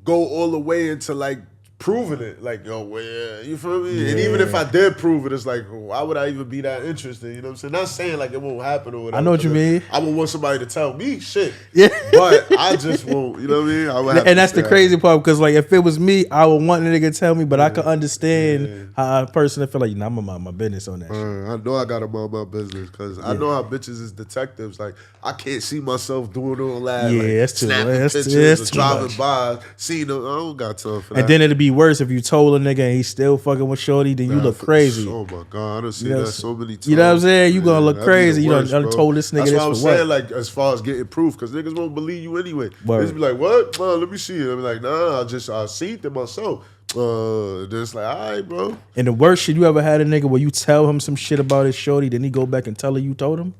go all the way into like proving it, like, yo, well, you feel me? Yeah. And even if I did prove it, it's like, why would I even be that interested? You know what I'm saying? Not saying like it won't happen or whatever. I know what you mean. I would want somebody to tell me shit. Yeah. But I just won't, you know what I mean? I would have and that's the crazy part, because like if it was me, I would want a nigga to tell me, but I could understand how a person would feel like, I'm gonna mind my business on that shit. I know I gotta mind my business, because I know how bitches is detectives. Like, I can't see myself doing all that. Yeah, like, that's too snapping much. pictures That's or too driving much. by, seeing them. I don't got time for that. And then it'd be worse if you told a nigga and he's still fucking with shorty, then you look crazy. Oh my God, I done seen that so many times. You know what I'm saying? You gonna look crazy. You worst, done told this nigga That's this what I'm for saying, what? like, as far as getting proof, because niggas won't believe you anyway. Word. They just be like, what? Well, let me see it. I be like, nah, I seen it myself. Then it's like, all right, bro. And the worst shit you ever had a nigga where you tell him some shit about his shorty, then he go back and tell her you told him?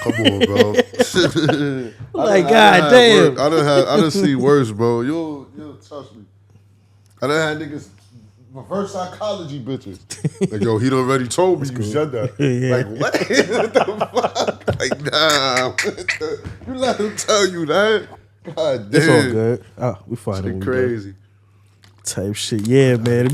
Come on, bro. Like, God damn. I done see worse, bro. You'll touch me. I done had niggas reverse psychology bitches. Like, yo, he done already told me you said that. Yeah. Like, what? What the fuck? Like, nah. You let him tell you that? God damn. It's all good. We find it. Shit when we crazy. done. Type shit. Yeah, man.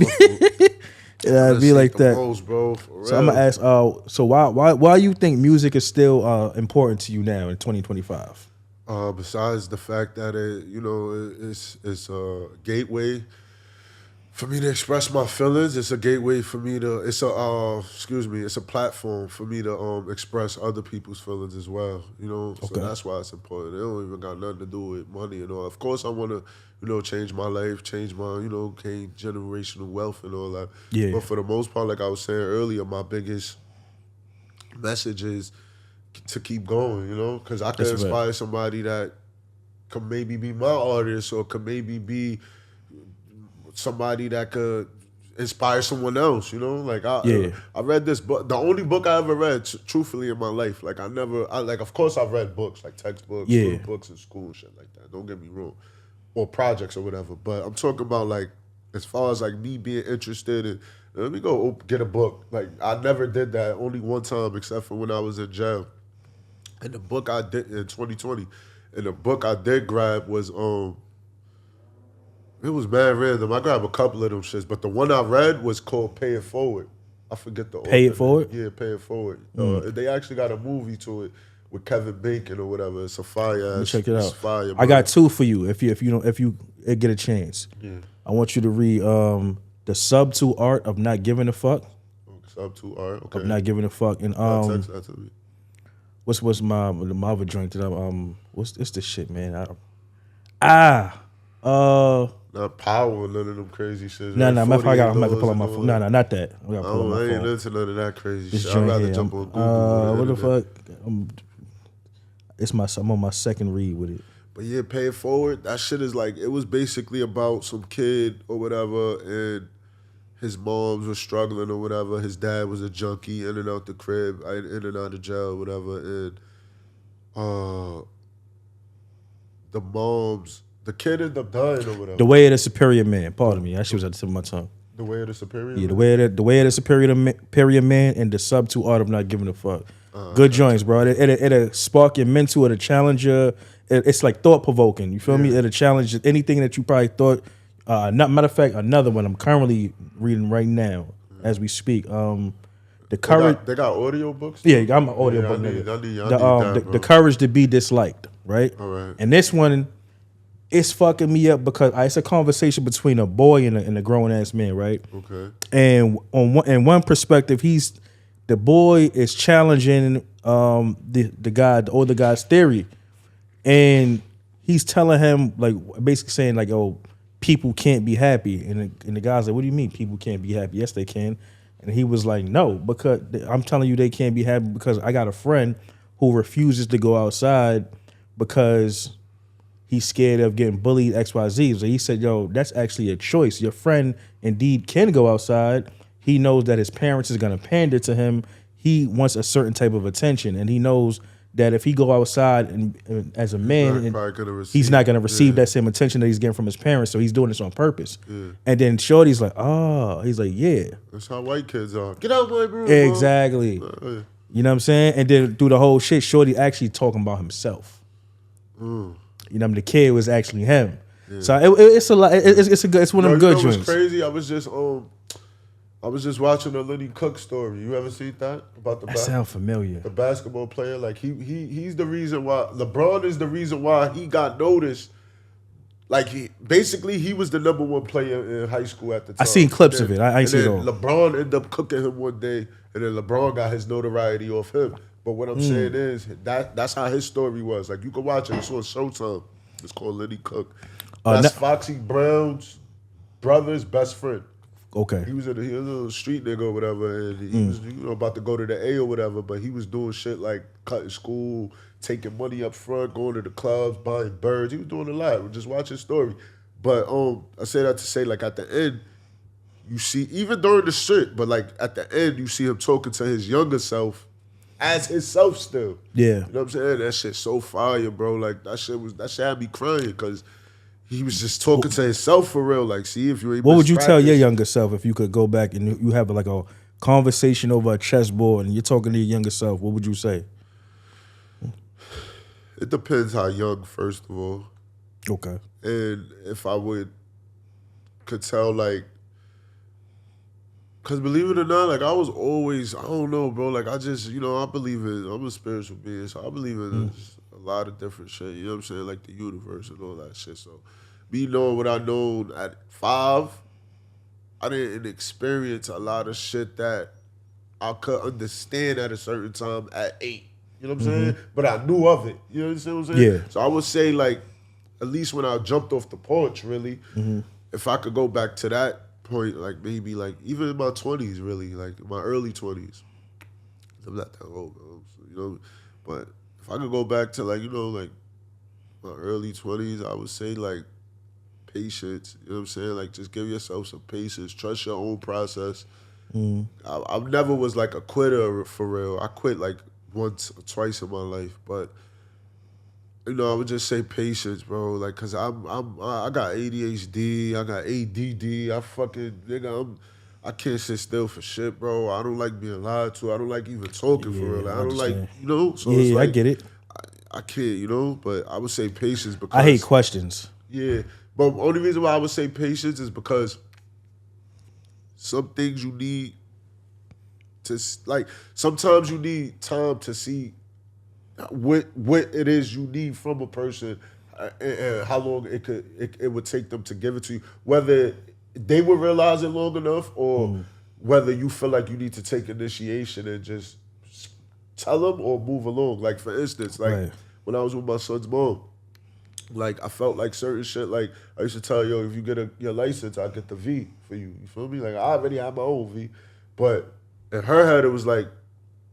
It'd be like that. Most, bro, for So I'm gonna ask. So why you think music is still important to you now in 2025? Besides the fact that it's a gateway for me to express my feelings. It's a gateway for me to. It's a platform for me to express other people's feelings as well. You know, so that's why it's important. It don't even got nothing to do with money and all. Of course, I want to, change my life, change my, gain generational wealth and all that. Yeah. But for the most part, like I was saying earlier, my biggest message is to keep going. Because I can inspire somebody that could maybe be my artist or could maybe be somebody that could inspire someone else, Like I read this book, the only book I ever read, truthfully, in my life. Like of course I've read books, like textbooks, books in school and shit like that. Don't get me wrong, or projects or whatever. But I'm talking about like as far as like me being interested in. Let me go get a book. Like I never did that, only one time, except for when I was in jail. And the book I did in 2020, and the book I did grab was it was mad random. I grabbed a couple of them shits, but the one I read was called Pay It Forward. I forget the Pay author. It Forward? Yeah, Pay It Forward. They actually got a movie to it with Kevin Bacon or whatever. It's a fire ass. Check it out. It's fire, I got two for you if you get a chance. Yeah. I want you to read The Subtle Art of Not Giving a Fuck. Subtle Art, okay. Of Not Giving a Fuck. And text that to me. What's my other drink that what's this shit, man? Not Power, none of them crazy shit. No, I might pull out my phone. No, not that. I ain't into none of that crazy shit. I'd rather jump on what Google. the fuck? I'm on my second read with it. But yeah, Pay It Forward, that shit is like, it was basically about some kid or whatever, and his moms were struggling or whatever. His dad was a junkie, in and out the crib, in and out of jail, whatever. And the kid ended up dying or whatever. The Way of the Superior Man. Pardon me. That shit was at the tip of my tongue. The Way of the Superior Man? Yeah, the way of the superior man and the subtle art of not giving a fuck. Good joints, bro. It'll spark your mental, it'll challenge you. It's like thought provoking. You feel me? It'll challenge anything that you probably thought. Matter of fact, another one I'm currently reading right now as we speak. The courage. They got audio books? Yeah, I'm an audio book nigga. The Courage to Be Disliked, right? All right. And this one, it's fucking me up because it's a conversation between a boy and a grown ass man, right? Okay. And in one perspective, the boy is challenging the older guy's theory, and he's telling him, like, basically saying like, oh, people can't be happy, and the guy's like, what do you mean people can't be happy? Yes, they can. And he was like, no, because I'm telling you they can't be happy because I got a friend who refuses to go outside because he's scared of getting bullied, XYZ. So he said, yo, that's actually a choice. Your friend indeed can go outside. He knows that his parents is going to pander to him. He wants a certain type of attention, and he knows that if he go outside and as a man, he's not going to receive that same attention that he's getting from his parents. So he's doing this on purpose. Yeah. And then Shorty's like, oh, he's like, yeah. That's how white kids are. Get out my room. Exactly. You know what I'm saying? And then through the whole shit, Shorty actually talking about himself. You know what I mean? The kid was actually him. Yeah. So it's a lot. It's one of them good joints. Crazy. I was just watching a Lenny Cook story. You ever seen that about the? That sound familiar. The basketball player, like he's the reason why LeBron is the reason why he got noticed. Like he was the number one player in high school at the time. I seen clips of it. I ain't seen it all. LeBron ended up cooking him one day, and then LeBron got his notoriety off him. But what I'm saying is that's how his story was. Like you can watch it. It's on Showtime. It's called Lenny Cook. That's Foxy Brown's brother's best friend. Okay. He was a little street nigga or whatever, and he was about to go to the A or whatever, but he was doing shit like cutting school, taking money up front, going to the clubs, buying birds. He was doing a lot. Just watch his story. But I say that to say, like, at the end, you see, even during the shit, but like at the end, you see him talking to his younger self as himself still. Yeah. You know what I'm saying? That shit so fire, bro. Like that shit had me crying because he was just talking to himself for real. Like, see if you ain't. What would you tell practice. your younger self if you could go back and you have like a conversation over a chessboard and you're talking to your younger self? What would you say? It depends how young, first of all, Okay. and if I could tell like. Cause believe it or not, like I was always, I don't know, bro. Like I just, I believe I'm a spiritual being, so I believe in a lot of different shit. You know what I'm saying? Like the universe and all that shit. So, me knowing what I know at 5, I didn't experience a lot of shit that I could understand at a certain time at 8. You know what I'm saying? But I knew of it. You know what I'm saying? Yeah. So I would say like, at least when I jumped off the porch, really, if I could go back to that point, like maybe like even in my 20s, really, like in my early 20s. I'm not that old, bro. So, but if I could go back to like, like my early 20s, I would say like patience. You know what I'm saying? Like just give yourself some patience. Trust your own process. I never was like a quitter for real. I quit like once or twice in my life, but I would just say patience, bro. Like, cause I got ADHD, I got ADD, I can't sit still for shit, bro. I don't like being lied to. I don't like even talking for real. Like, I don't like, So it's like, I get it. I can't, but I would say patience because I hate questions. Yeah, but the only reason why I would say patience is because some things you need to like. Sometimes you need time to see what it is you need from a person and how long it would take them to give it to you, whether they would realize it long enough or whether you feel like you need to take initiation and just tell them or move along. Like for instance, like when I was with my son's mom, like I felt like certain shit, like I used to tell her, yo, if you get your license, I'll get the V for you. You feel me? Like I already have my own V. But in her head it was like,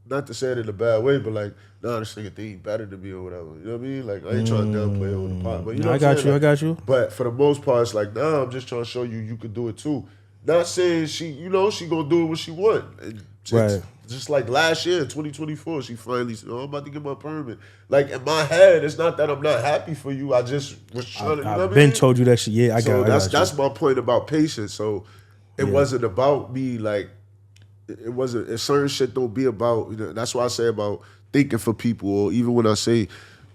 not to say it in a bad way, but like, nah, this nigga think he better than me or whatever. You know what I mean? Like, I ain't trying to downplay it with the pot. But you know I got you. But for the most part, it's like, nah, I'm just trying to show you could do it too. Not saying she gonna do it when she want. And just like last year, 2024, she finally said, I'm about to get my permit. Like, in my head, it's not that I'm not happy for you. I just was trying to, I've been told you that shit. Yeah, that's my point about patience. So it wasn't about me, like, it wasn't, certain shit don't be about, that's why I say about thinking for people, or even when I say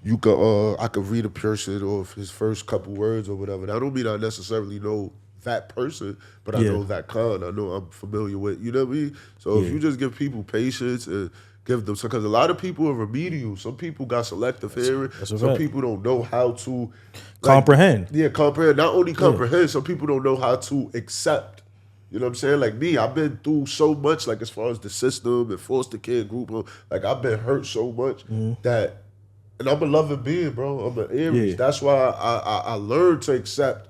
I could read a person or his first couple words or whatever. I don't mean I necessarily know that person, but I know that kind. I know I'm familiar with, you know what I mean? So if you just give people patience and give them, because a lot of people are remedial. Some people got selective hearing. Some people don't know how to comprehend. Comprehend. Not only comprehend, some people don't know how to accept. You know what I'm saying? Like me, I've been through so much, like as far as the system and foster kid group, like I've been hurt so much that, and I'm a loving being, bro. I'm an Aries. That's why I learned to accept.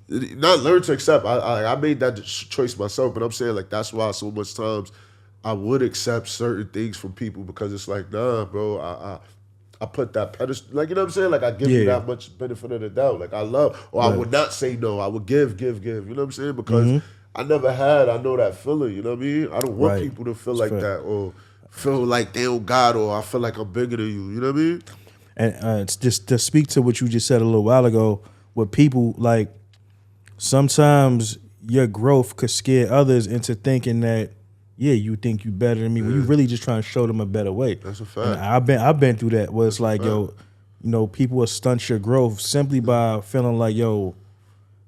Not learn to accept. I made that choice myself, but I'm saying like that's why so much times I would accept certain things from people because it's like, nah, bro. I put that pedestal, like, you know what I'm saying? Like I give you that much benefit of the doubt. Like I love, or I would not say no. I would give. You know what I'm saying? Because I know that feeling. You know what I mean? I don't want people to feel like that or feel like they don't got, or I feel like I'm bigger than you. You know what I mean? And it's just to speak to what you just said a little while ago, with people, like sometimes your growth could scare others into thinking that, you think you better than me when you really just trying to show them a better way. That's a fact. And I've been through that where it's like, people will stunt your growth simply by feeling like,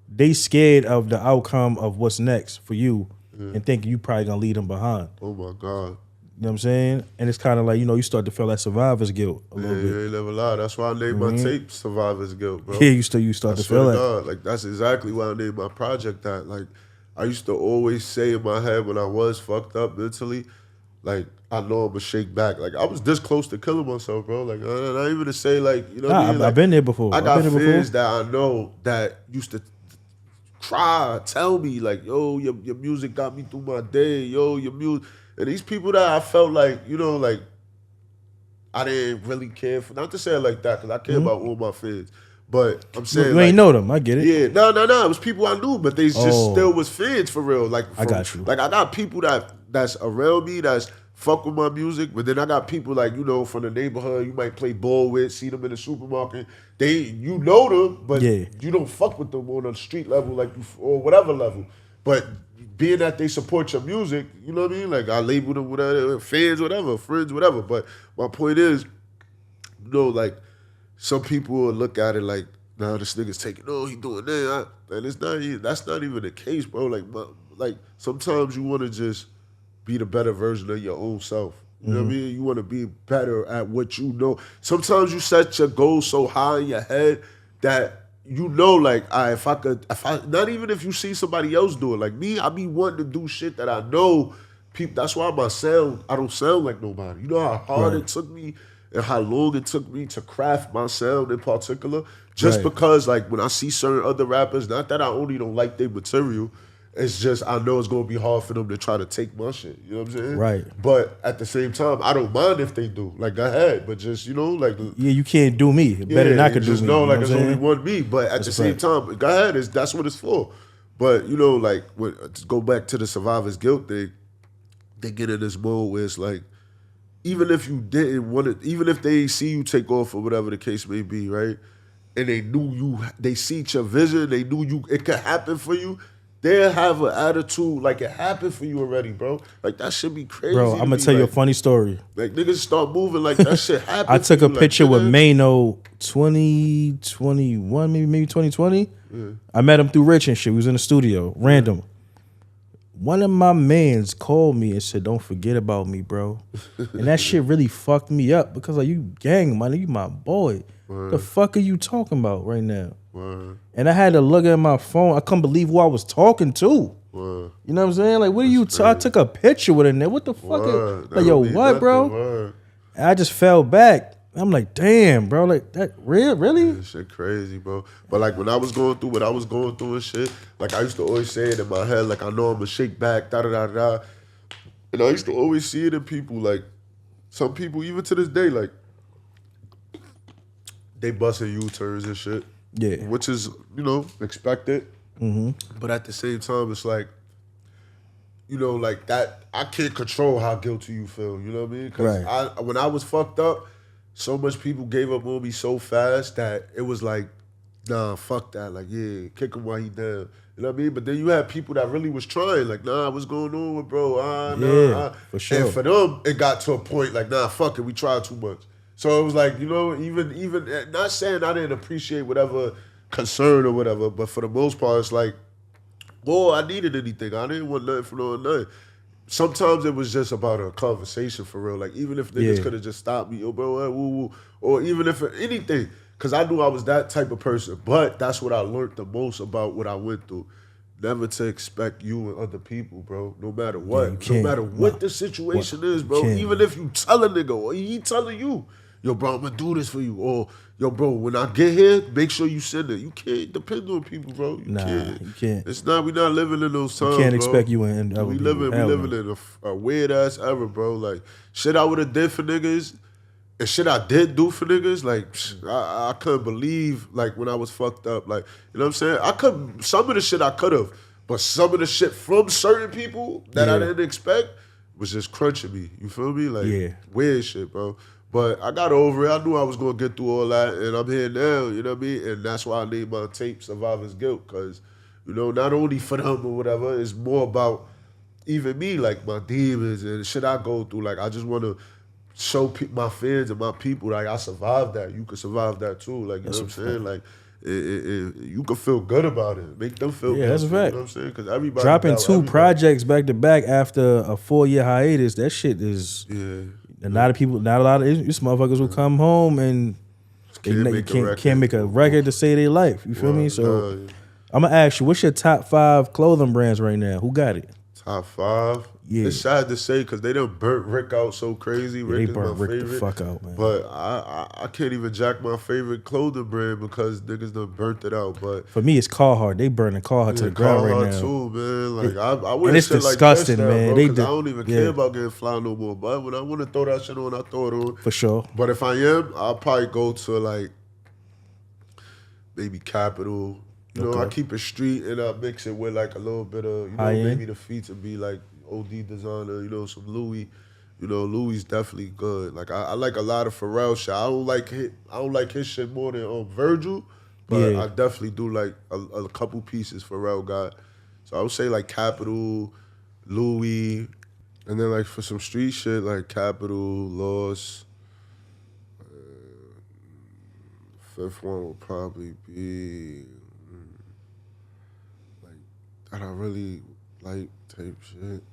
they scared of the outcome of what's next for you and thinking you probably gonna leave them behind. Oh my God. You know what I'm saying? And it's kind of like, you start to feel that survivor's guilt a little bit. You ain't never lie. That's why I named my tape Survivor's Guilt, bro. Yeah, you start to feel that. God, like that's exactly why I named my project that. Like I used to always say in my head when I was fucked up mentally, like I know I'm gonna shake back. Like I was this close to killing myself, bro. Like not even to say like, you know what I mean? Like, I've been there before. I got friends that I know that used to cry, tell me like, yo, your music got me through my day, yo, your music. And these people that I felt like, like I didn't really care for, not to say it like that, because I care about all my fans. But I'm saying you ain't know them, I get it. Yeah, no. It was people I knew, but they just still was fans for real. Like I got you. Like I got people that's around me that's fuck with my music, but then I got people like, you know, from the neighborhood you might play ball with, see them in the supermarket. You know them, but Yeah. you don't fuck with them on a street level like you, or whatever level. But being that they support your music, you know what I mean? Like I label them whatever, fans, whatever, friends, whatever. But my point is, you know, like some people will look at it like, nah, this nigga's taking, oh, he doing that. And it's not, that's not even the case, bro. Like sometimes you want to just be the better version of your own self. You know what I mean? You want to be better at what you know. Sometimes you set your goals so high in your head that you know, like, if I not even if you see somebody else do it, like me, I be wanting to do shit that I know people. That's why I don't sound like nobody. You know how hard it took me and how long it took me to craft my sound in particular. Just because, like, when I see certain other rappers, not that I only don't like their material, it's just I know it's gonna be hard for them to try to take my shit. You know what I'm saying? Right. But at the same time, I don't mind if they do. Like, go ahead. But just, you know, like, Yeah, you can't do me. Better than I could do just me. know, You like, what there's I'm only saying? one me. But at the same time, go ahead. That's what it's for. But, you know, like, to go back to the survivor's guilt thing, they get in this mode where it's like, even if you didn't want it, even if they see you take off or whatever the case may be, right? And they knew they see your vision, they knew it could happen for you. They'll have an attitude like it happened for you already, bro. Like that should be crazy. Bro, I'm gonna tell you a funny story. Like niggas start moving like that shit happened. I took a like, picture with nigga. Mano 2021, maybe 2020. I met him through Rich and shit. We was in the studio, random. One of my mans called me and said, "Don't forget about me, bro." And that shit really fucked me up because like you gang, man, you my boy. The fuck are you talking about right now? And I had to look at my phone. I couldn't believe who I was talking to. You know what I'm saying? Like, what are you? I took a picture with him there. What the fuck? Like, yo, what, bro? And I just fell back. I'm like, damn, bro. Like, that real, really? That shit crazy, bro. But like when I was going through what I was going through and shit, like I used to always say it in my head, like I know I'm gonna shake back, da da da da. And I used to always see it in people, like some people, even to this day, like they busting U-turns and shit. Yeah. Which is, you know, expected. But at the same time, it's like, you know, like that, I can't control how guilty you feel, you know what I mean? Because when I was fucked up, so much people gave up on me so fast that it was like, nah, fuck that. Like, yeah, kick him while he down. You know what I mean? But then you had people that really was trying, like, nah, what's going on with bro? For sure. And for them, it got to a point like, nah, fuck it, we tried too much. So it was like, you know, even not saying I didn't appreciate whatever concern or whatever, but for the most part, it's like, boy, I needed anything. I didn't want nothing from no nothing. Sometimes it was just about a conversation for real. Like, even if niggas could have just stopped me, yo, bro, woo, woo. Or even if anything, because I knew I was that type of person. But that's what I learned the most about what I went through. Never to expect you and other people, bro, no matter what. No matter what the situation is, bro. Even if you tell a nigga or he telling you, yo, bro, I'm going to do this for you. Or, yo, bro, when I get here, make sure you send it. You can't depend on people, bro. You can't. It's not, we not living in those times, You can't bro. expect you and other We people. living in a weird-ass era, bro. Like, shit I would have did for niggas and shit I did do for niggas, like, I couldn't believe, like, when I was fucked up. Like, you know what I'm saying? Some of the shit I could have, but some of the shit from certain people that I didn't expect was just crunching me. You feel me? Like, weird shit, bro. But I got over it. I knew I was going to get through all that, and I'm here now, you know what I mean? And that's why I named my tape Survivor's Guilt, because, you know, not only for them or whatever, it's more about even me, like my demons and the shit I go through. Like, I just want to show my fans and my people, like, I survived that. You could survive that too. Like, you know what I'm saying? Like, you can feel good about it. Make them feel good. Yeah, that's a fact. You know what I'm saying? Because everybody dropping two projects back to back after a 4-year hiatus, that shit is... A lot of people, not a lot of these motherfuckers will come home and can't make a record to save their life. You feel me? So I'm gonna ask you, what's your top 5 clothing brands right now? Who got it? Top 5? Yeah. It's sad to say because they done burnt Rick out so crazy. Rick they burnt is my Rick favorite. the fuck out, man. But I can't even jack my favorite clothing brand because niggas done burnt it out. But for me, it's Carhartt. They burning Carhartt to the ground right now. Too, man. Like I wish and it's disgusting, like man. Bro, I don't even care about getting fly no more. But when I want to throw that shit on, I throw it on. For sure. But if I am, I'll probably go to like maybe Capital. You know, I keep it street and I mix it with like a little bit of, you know, maybe the feet to be like OD designer, you know, some Louis. You know, Louis definitely good. Like I like a lot of Pharrell shit. I don't like his shit more than Virgil, but Yeah. I definitely do like a couple pieces Pharrell got. So I would say like Capital, Louis, and then like for some street shit like Capital, Lost. Fifth one would probably be like that. I really like tape shit.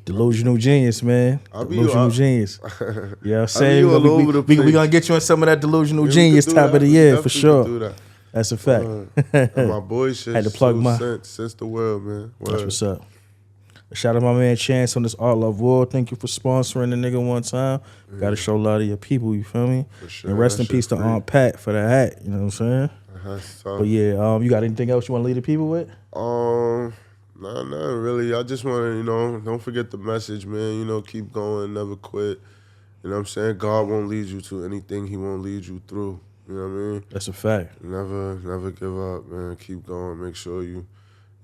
Delusional Genius, man. I'll be Delusional all- Genius. Yeah, I'm I saying be all over the we place. gonna get you on some of that Delusional Yeah, we Genius could do type that. of the We year for definitely sure. could do that. That's a fact. And my boy shit Had to plug my- since the world, man. Word. That's what's up. Shout out to my man Chance on this Art Love World. Thank you for sponsoring the nigga one time. Got to show a lot of your people, you feel me? For sure. And rest That in peace shit to free. Aunt Pat for the hat, you know what I'm saying? That's tough. But yeah, you got anything else you want to leave the people with? Nah, not really. I just want to, don't forget the message, man. Keep going, never quit. You know what I'm saying? God won't lead you to anything he won't lead you through. You know what I mean? That's a fact. Never give up, man. Keep going. Make sure you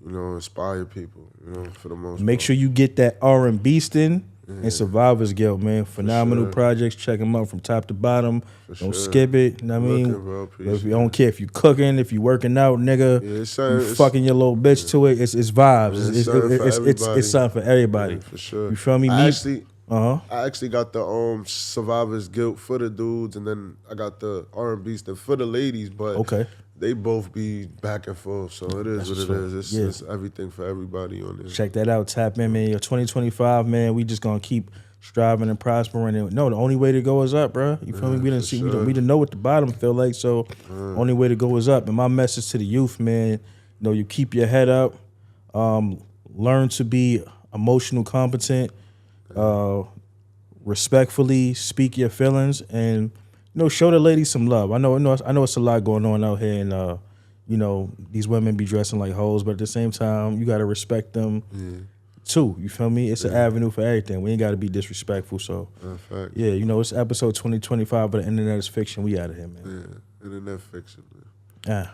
inspire people, for the most Make part. sure you get that R&B stin and Survivor's Guild, man. Phenomenal sure. projects. Check them out from top to bottom. For Don't sure. skip it. You know what I mean? Looking, bro. But if Appreciate you don't care if you cooking, if you working out, nigga, Yeah, it's you something- it's- fucking your little bitch to it. It's vibes. Yeah, it's It's something for everybody. it's something for everybody. Yeah, for sure. You feel me? I actually got the Survivor's Guilt for the dudes, and then I got the R&B stuff for the ladies. But Okay. they both be back and forth, so it is That's what it what's is. up. It's everything for everybody on there. Check that out. Tap in, man. Your 2025, man. We just gonna keep striving and prospering. And no, the only way to go is up, bro. You feel me? We didn't see. sure. We didn't know what the bottom feel like. So, only way to go is up. And my message to the youth, man. You keep your head up. Learn to be emotional competent. Respectfully speak your feelings, and show the ladies some love. I know it's a lot going on out here, and these women be dressing like hoes, but at the same time, you gotta respect them too. You feel me? It's an avenue for everything. We ain't gotta be disrespectful. So Fact. yeah, it's episode 2025, but the internet is fiction. We out of here, man. Yeah, internet fiction, man. Ah.